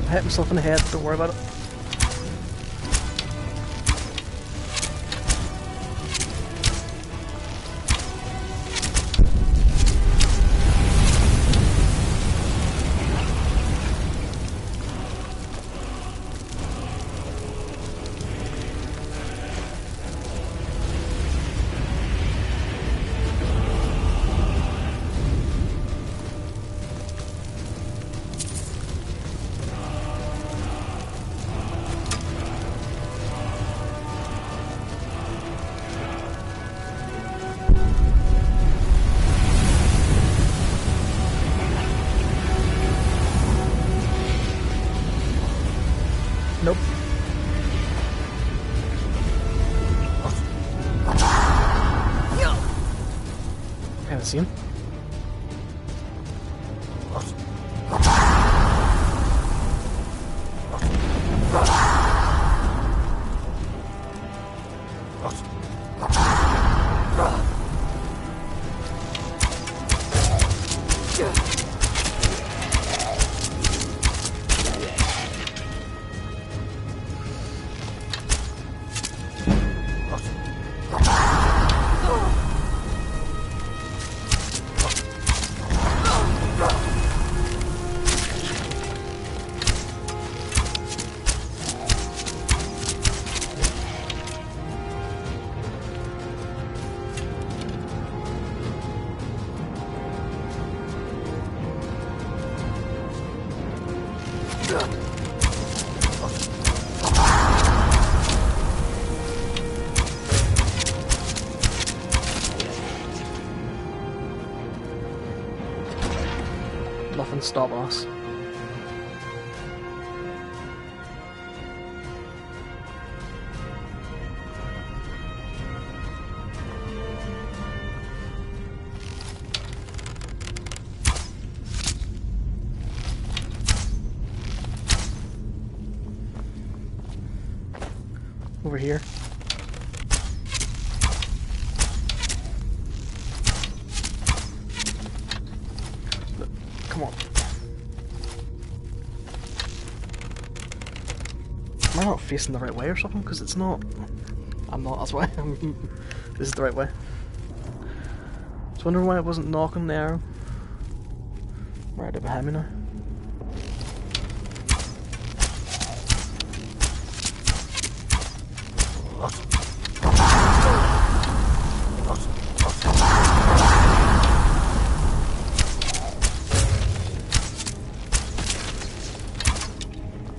I hit myself in the head, don't worry about it. Nope. Haven't seen. Nothing stopping us. Over here. not facing the right way or something? Because it's not. I'm not, that's why. This is the right way. I was wondering why it wasn't knocking the arrow. Right up behind me now.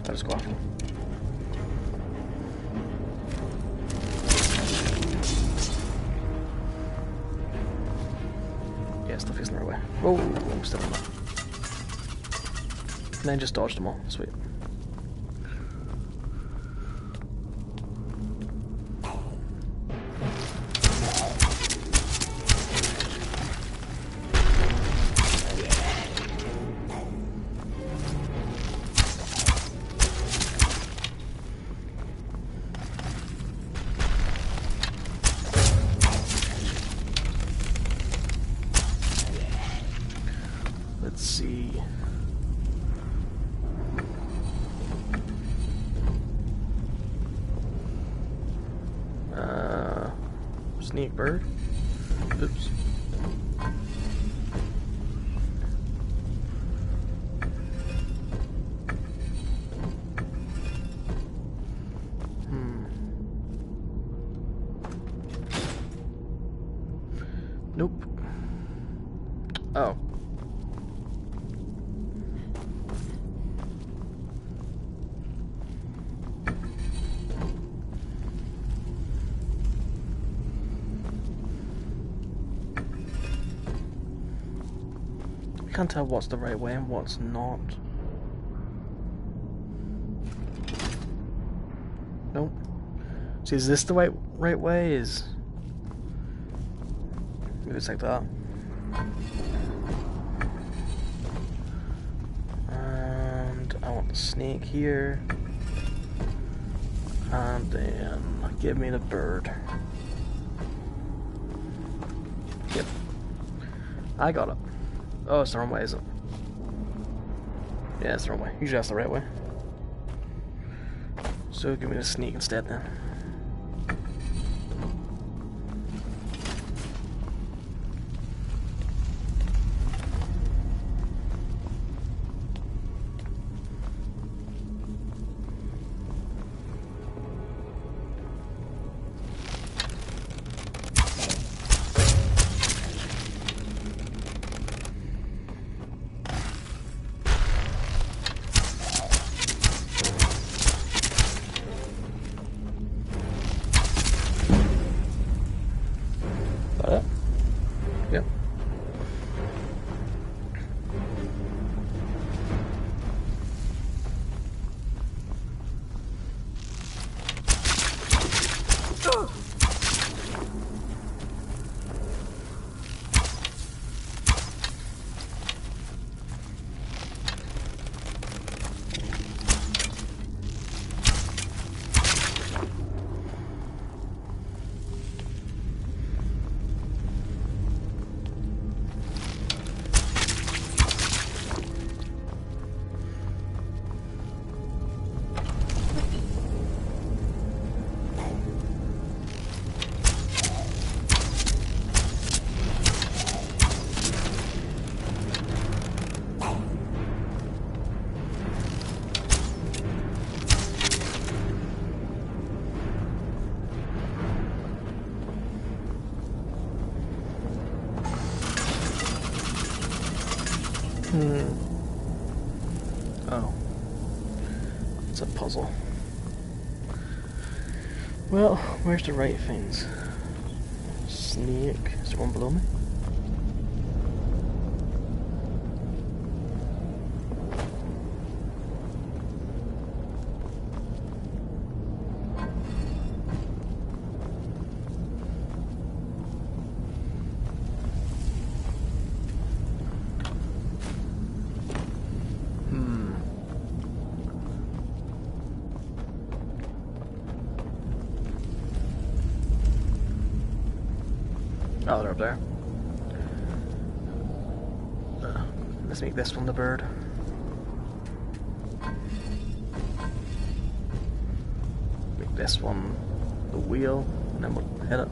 That was cool. Yeah, still facing the right way. Whoa, I'm still in that. And then just dodged them all. Sweet. Let's see. Sneak bird. Oops. Nope. Oh. I can't tell what's the right way and what's not. Nope. See, is this the right way? Is maybe it's like that. And I want the snake here. And then give me the bird. Yep. I got it. Oh, it's the wrong way, is it? Yeah, it's the wrong way. Usually that's the right way. So give me the sneak instead then. Yep. Oh. It's a puzzle. Well, where's the right things? Snake. Is there one below me? Oh, they're up there. Let's make this one the bird. this one, the wheel, and then we'll hit it.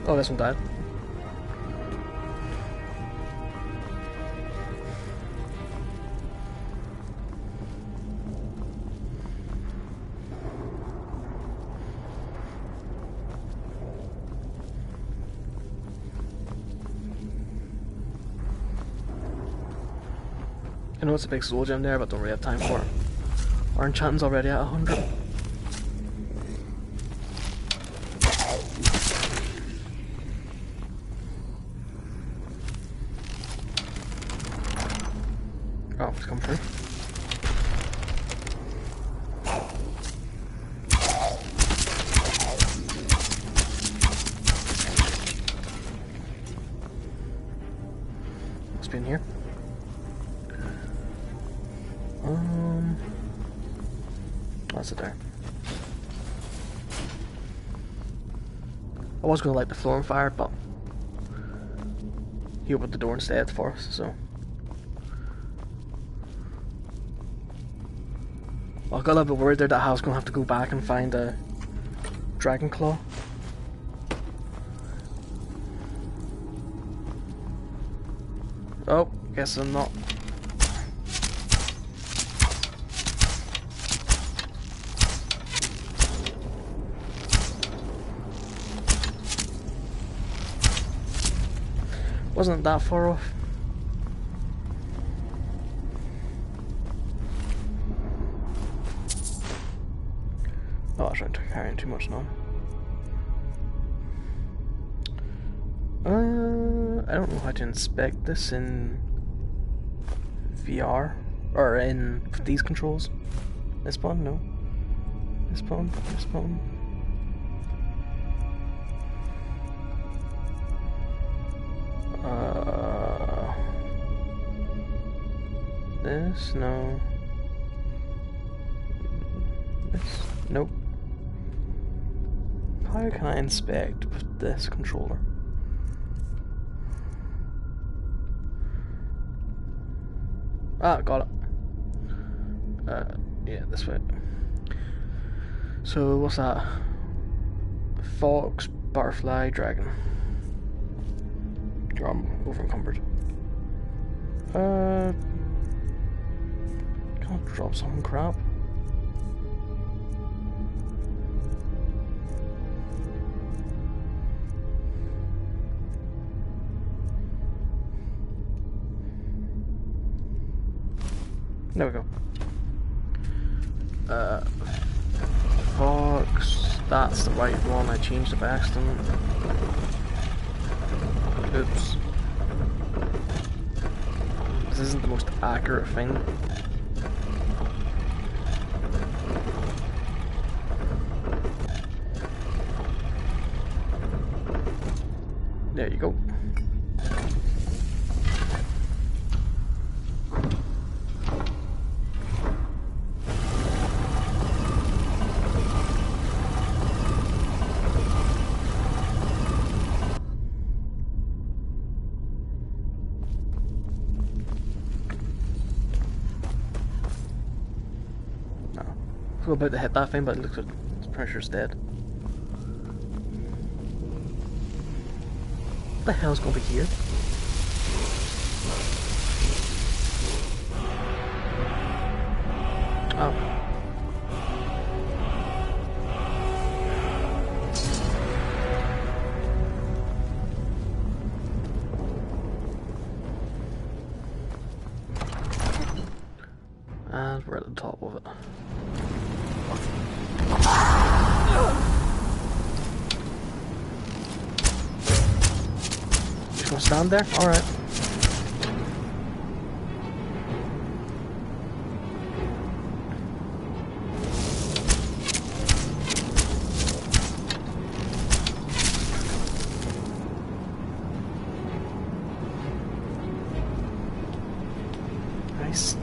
Oh, this one died. I know it's a big soul gem there, but don't really have time for it. Our enchantment's already at 100. Oh, it's come through. Must be in here. That's it there. I was going to light the floor on fire, but he opened the door instead for us, so. Well, I got a little bit worried there that I was going to have to go back and find a dragon claw. Oh, guess I'm not. Wasn't that far off. Oh, I was carrying too much now. I don't know how to inspect this in VR or in these controls. This button, no. This button, this button. This, no. This, nope. How can I inspect with this controller? Ah, got it. Yeah, this way. So, what's that? Fox, butterfly, dragon. I'm over encumbered. Can't drop some crap. There we go. Fox, that's the right one. I changed it by accident. Oops. This isn't the most accurate thing. There you go. I was about to hit that thing, but it looks like its pressure's dead. What the hell's going to be here? Oh. And we're at the top of it. Just gonna stand there? Alright. Nice.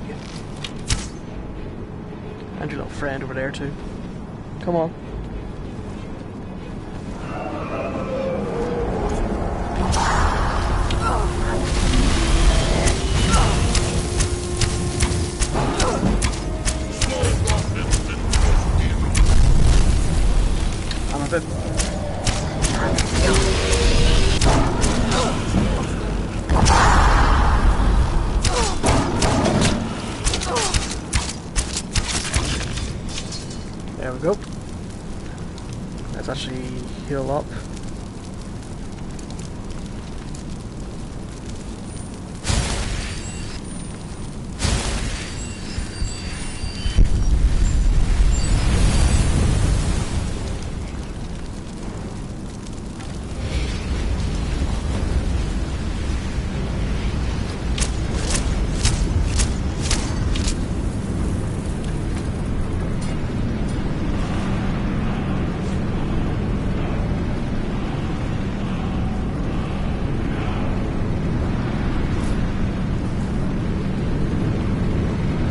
And your little friend over there too. Come on. I'm a bit... There we go. Let's actually heal up.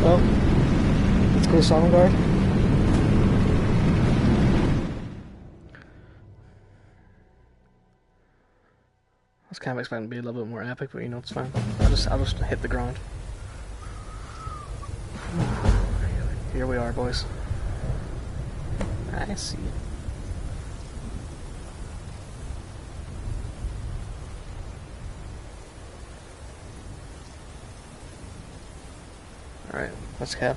Well, let's go Soundguard. I was kind of expecting to be a little bit more epic, but you know, it's fine. I'll just hit the ground. Here we are, boys. I see. Alright, let's cap.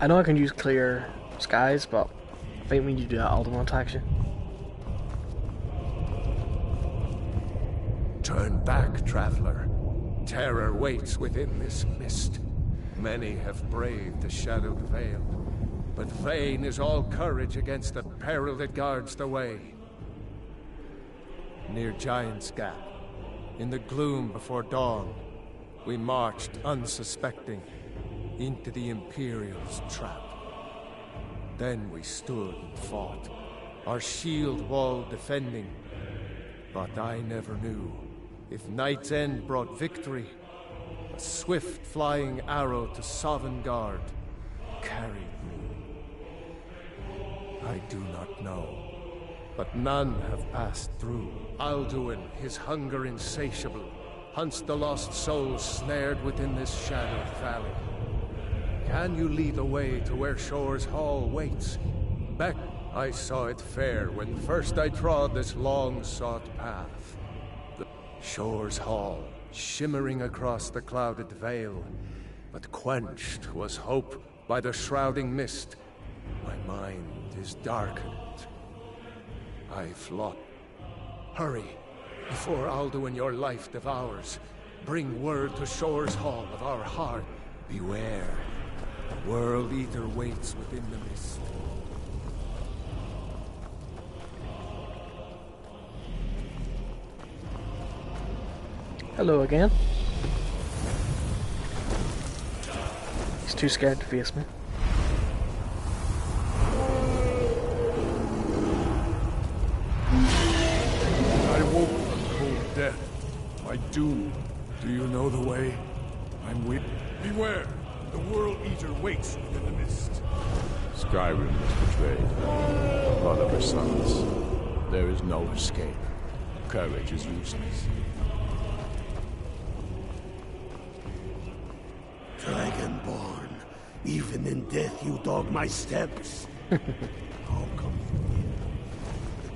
I know I can use clear skies, but I think when you do that, Alderman attacks you. Turn back, traveler. Terror waits within this mist. Many have braved the shadowed veil, but vain is all courage against the peril that guards the way. Near Giant's Gap, in the gloom before dawn, we marched unsuspecting into the Imperial's trap. Then we stood and fought, our shield wall defending. But I never knew if Night's End brought victory, a swift flying arrow to Sovngarde carried me. I do not know, but none have passed through. Alduin, his hunger insatiable, hunts the lost souls snared within this shadowed valley. Can you lead the way to where Shore's Hall waits? Beck, I saw it fair when first I trod this long-sought path. The Shore's Hall, shimmering across the clouded veil, but quenched was hope by the shrouding mist. My mind is darkened. I've lost. Hurry, before Alduin your life devours. Bring word to Shore's Hall of our heart. Beware. The World Eater waits within the mist. Hello again. He's too scared to face me. I woke from cold death. My doom. Do you know the way? I'm weak. Beware! The World Eater waits within the mist. Skyrim was betrayed. Blood of her sons. There is no escape. Courage is useless. Dragonborn, even in death you dog my steps. How come you here? The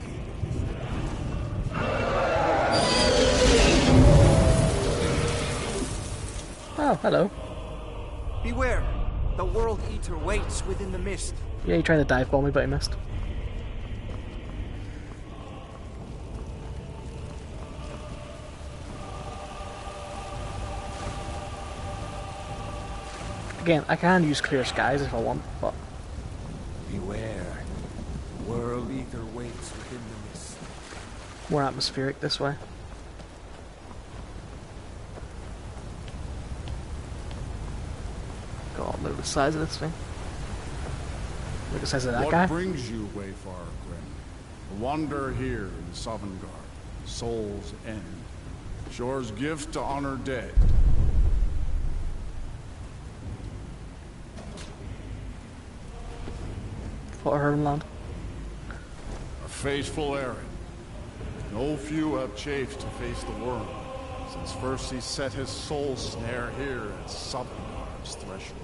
Hello. Beware! The World Eater waits within the mist. Yeah, he tried to dive bomb me, but he missed. Again, I can use clear skies if I want, but... Beware. World Eater waits within the mist. More atmospheric this way. God, look at the size of this thing. Look at the size of that what guy. What brings you, Wayfarer Grim? A wander here in Sovngarde, Soul's End. Shore's gift to honor dead. What I heard him land. A fateful errand. No few have chafed to face the worm, since first he set his soul snare here at Sovngarde's threshold.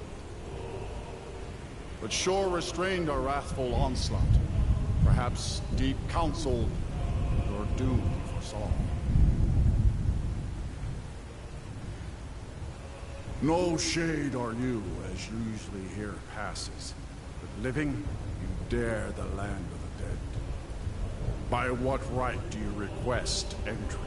But Shore restrained our wrathful onslaught. Perhaps deep counsel your doom he foresaw. No shade are you, as usually here passes. But living, you dare the land of the dead. By what right do you request entry?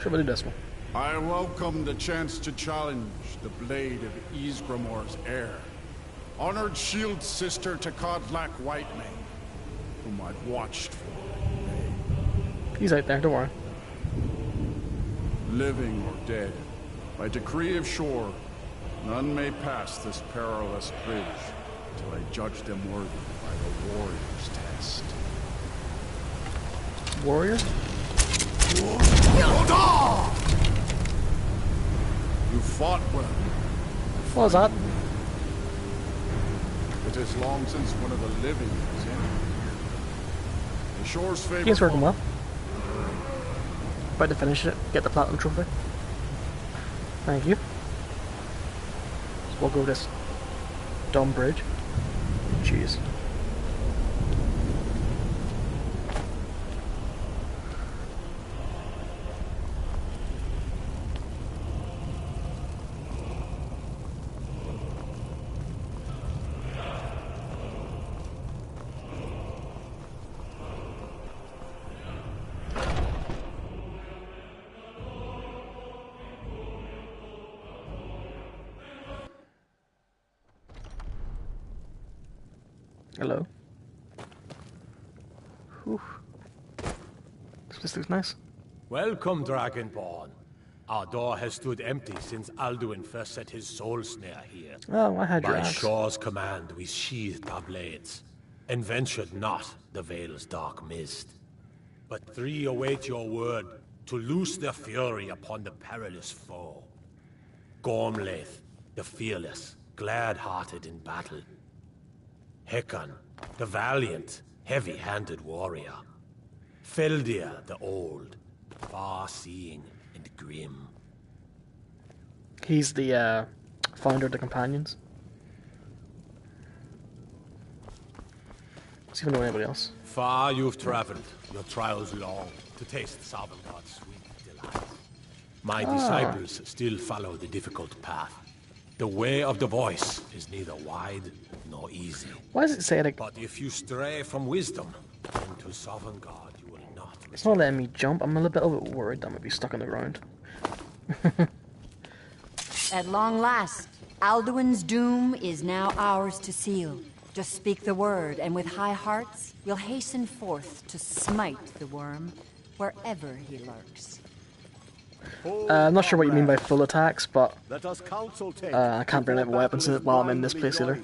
Should we do this one? I welcome the chance to challenge the blade of Ysgramor's heir. Honored shield sister to Kodlak Whitemane, whom I've watched for. He's out there, don't worry. Living or dead, by decree of Shore, none may pass this perilous bridge till I judge them worthy by the warrior's test. Warrior? You fought well. What was that? It is long since one of the living was in. The Shore's favorite. He's working well. About to finish it, get the platinum trophy. Thank you. So we'll go this dumb bridge. Jeez. Hello. Whew. This looks nice. Welcome, Dragonborn. Our door has stood empty since Alduin first set his soul snare here. Oh, I had your By axe. Shore's command, we sheathed our blades, and ventured not the Vale's dark mist. But three await your word to loose their fury upon the perilous foe. Gormlaith, the fearless, glad-hearted in battle. Hekon, the valiant, heavy-handed warrior. Feldir, the old, far-seeing and grim. He's the founder of the Companions. Does he even know anybody else? Far you've traveled, your trials long, to taste Sovngarde's sweet delights. My disciples still follow the difficult path. The way of the voice is neither wide nor easy. Why does it say like... But if you stray from wisdom, into Sovngarde you will not return. It's not letting me jump. I'm a little bit worried that I might be stuck on the ground. At long last, Alduin's doom is now ours to seal. Just speak the word, and with high hearts, we'll hasten forth to smite the worm wherever he lurks. I'm not sure what you mean by full attacks, but Let us counsel take I can't bring out weapons while I'm in this place either.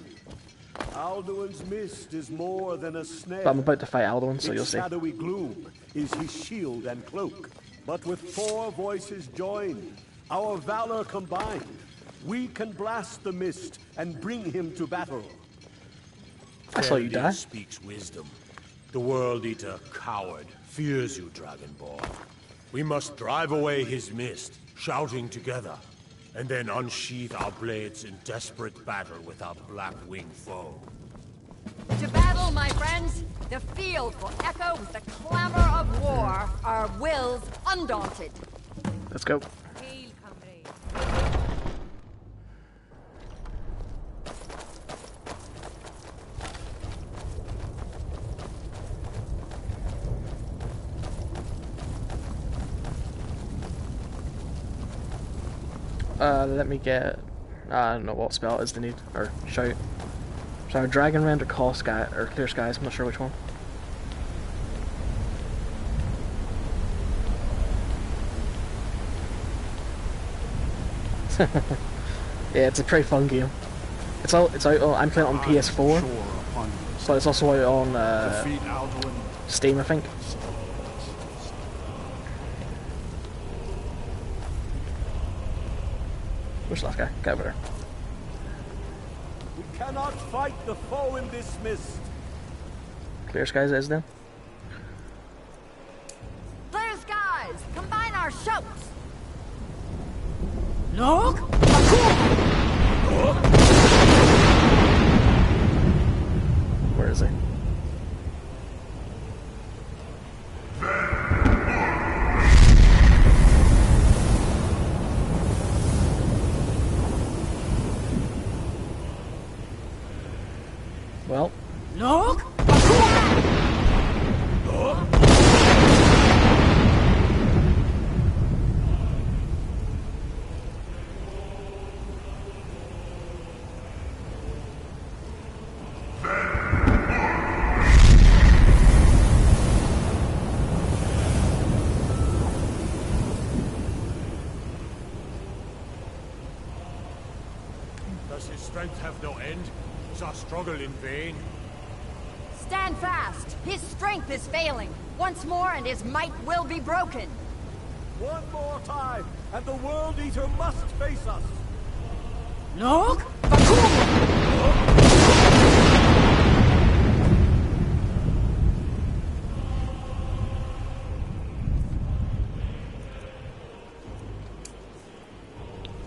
Alduin's mist is more than a snare. But I'm about to fight Alduin, so Its you'll see. shadowy gloom is his shield and cloak. But with 4 voices joined, our valor combined, we can blast the mist and bring him to battle. I saw you die. Feldir speaks wisdom. The World Eater, coward, fears you, Dragonborn. We must drive away his mist, shouting together. and then unsheath our blades in desperate battle with our black-winged foe. To battle, my friends! The field will echo with the clamor of war, our wills undaunted. Let's go. Let me get... I don't know what spell it is they need, or shout. So Dragon Rend or Call Sky, or Clear Skies, I'm not sure which one. Yeah, it's a pretty fun game. It's out on, I'm playing it on PS4, so it's also out on Steam, I think. Where's the last guy? Get over there. We cannot fight the foe in this mist. Clear Skies it is then. Clear skies! Combine our shouts! Look! Where is he? Well. Look! Does his strength have no end? Is our struggle in vain? Stand fast! His strength is failing. Once more and his might will be broken. One more time, and the World Eater must face us. Look!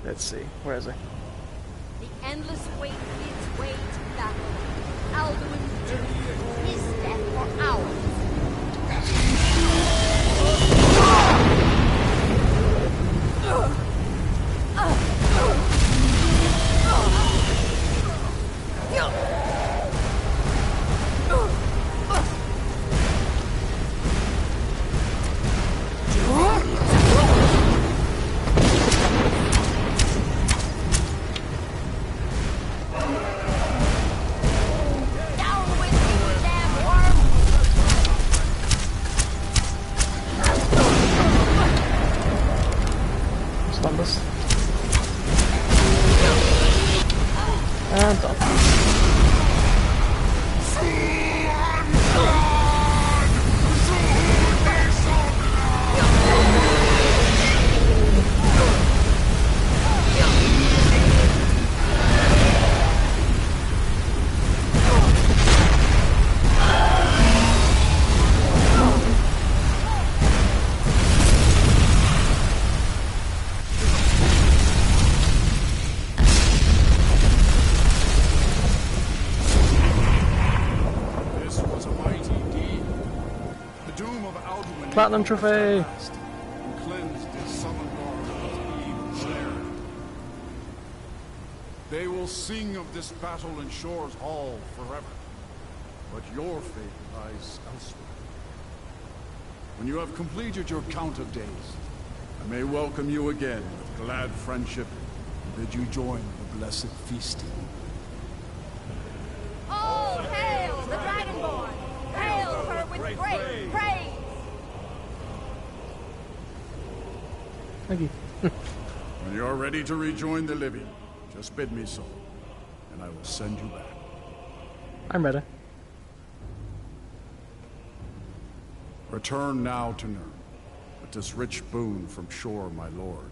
Let's see. Where is he? The endless wait gives way to battle. Alduin's doom, his death for ours. And done. Platinum trophy! They will sing of this battle in Shore's Hall forever. But your fate lies elsewhere. When you have completed your count of days, I may welcome you again with glad friendship and bid you join the blessed feasting. All hail the Dragonborn! Hail her with great praise! Thank you. When you are ready to rejoin the living, just bid me so, and I will send you back. I'm ready. Return now to Nurn, with this rich boon from Shore, my lord.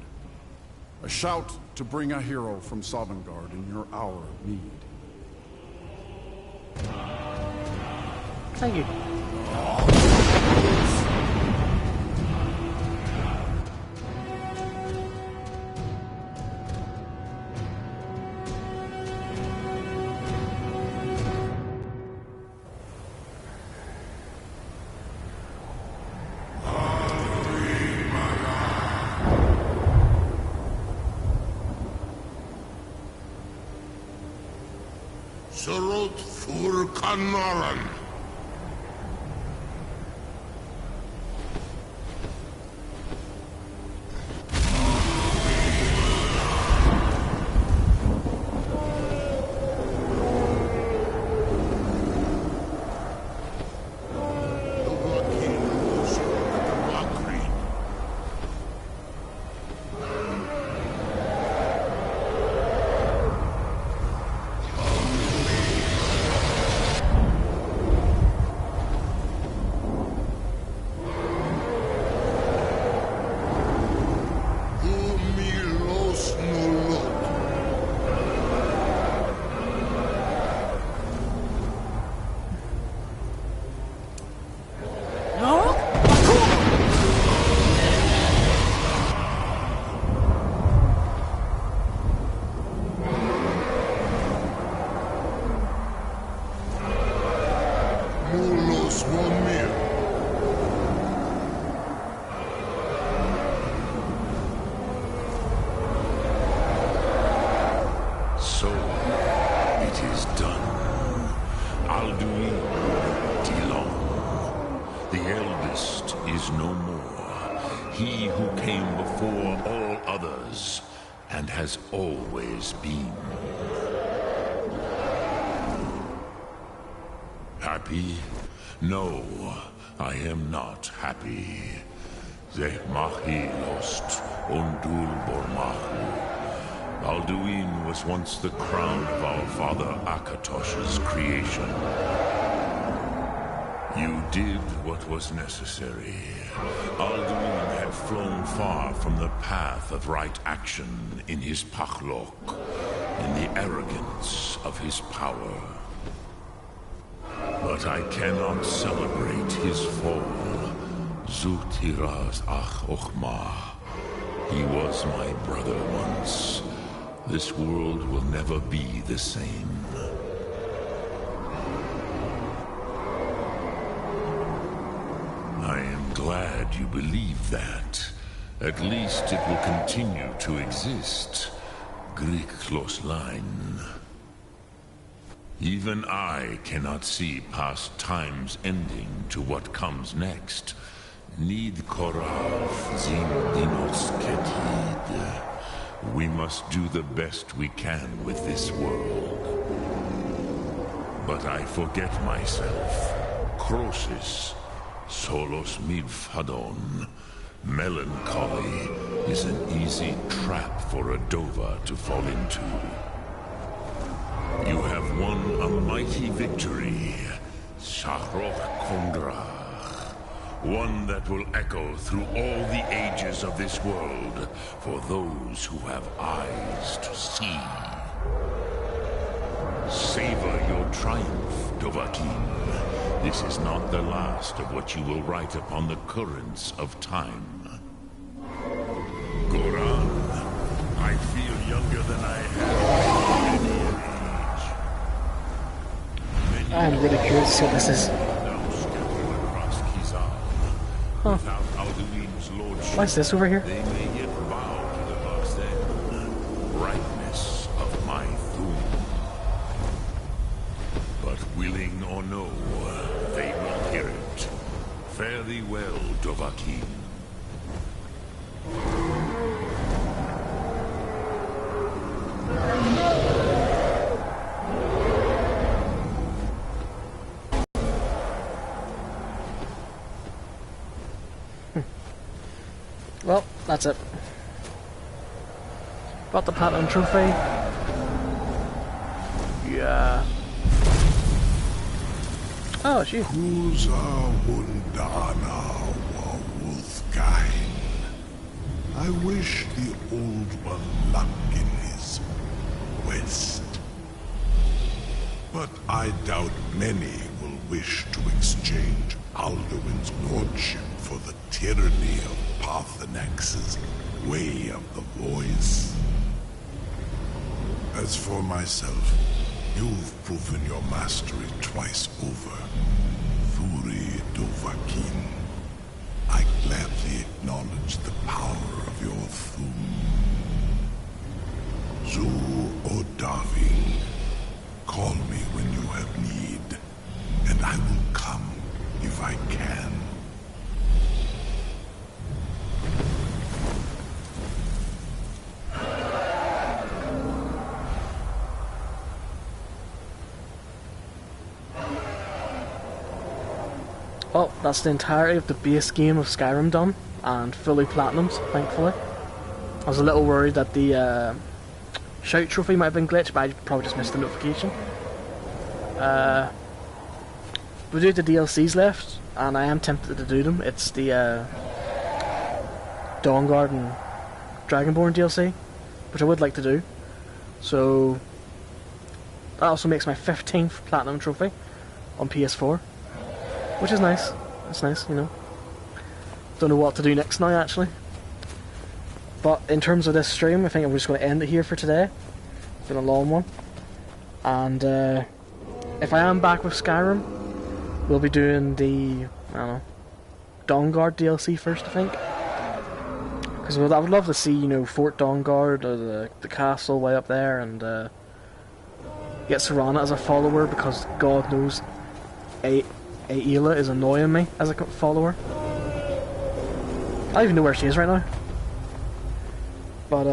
A shout to bring a hero from Sovngarde in your hour of need. Thank you. Anaran. So, it is done. Alduin Tilon, the eldest, is no more. He who came before all others, and has always been. Happy? No, I am not happy. Zeh mahi lost, ondur bormahu. Alduin was once the crown of our father Akatosh's creation. You did what was necessary. Alduin had flown far from the path of right action in his pachlok, in the arrogance of his power. But I cannot celebrate his fall. Zutiraz ach ochma. He was my brother once. This world will never be the same. I am glad you believe that. At least it will continue to exist. Greek close line. Even I cannot see past time's ending to what comes next. Need korav zim dinos ketid. We must do the best we can with this world. But I forget myself. Crosis, solos midfadon. Melancholy is an easy trap for a Dova to fall into. You have won a mighty victory, Shahroch Kondrach. One that will echo through all the ages of this world for those who have eyes to see. Savor your triumph, Dovahkiin. This is not the last of what you will write upon the currents of time. Goran, I feel younger than I have in any age. I'm really curious to see what this is. Huh. What's this over here? They may yet bow to the Varsen, brightness of my Thum. But willing or no, they will hear it. Fare thee well, Dovahkiin. Well, that's it. Got the platinum trophy. Yeah. Oh, it's you. Kuza Wundana wa Wolfgain. I wish the Old One luck in his quest. But I doubt many will wish to exchange Alduin's lordship for the tyranny of Paarthurnax's way of the voice. As for myself, you've proven your mastery twice over. Thuri Dovahkiin, I gladly acknowledge the power of your Thum. Zu Odaving, call me when you have need. Well, that's the entirety of the base game of Skyrim done, and fully platinumed, thankfully. I was a little worried that the shout trophy might have been glitched, but I probably just missed the notification. We do have the DLCs left, and I am tempted to do them. It's the Dawnguard and Dragonborn DLC, which I would like to do. So that also makes my 15th Platinum trophy on PS4, which is nice. It's nice, you know. Don't know what to do next now, actually. But in terms of this stream, I think I'm just going to end it here for today. It's been a long one. And if I am back with Skyrim, we'll be doing the, I don't know, Dawnguard DLC first, I think. Because I would love to see, you know, Fort Dawnguard, or the castle way up there, and get Serana as a follower, because God knows Aela is annoying me as a follower. I don't even know where she is right now. But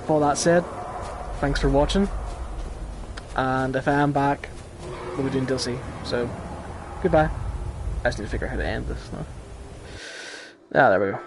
with all that said, thanks for watching, and if I am back, we'll be doing DLC, so goodbye. I just need to figure out how to end this now. Ah, there we go.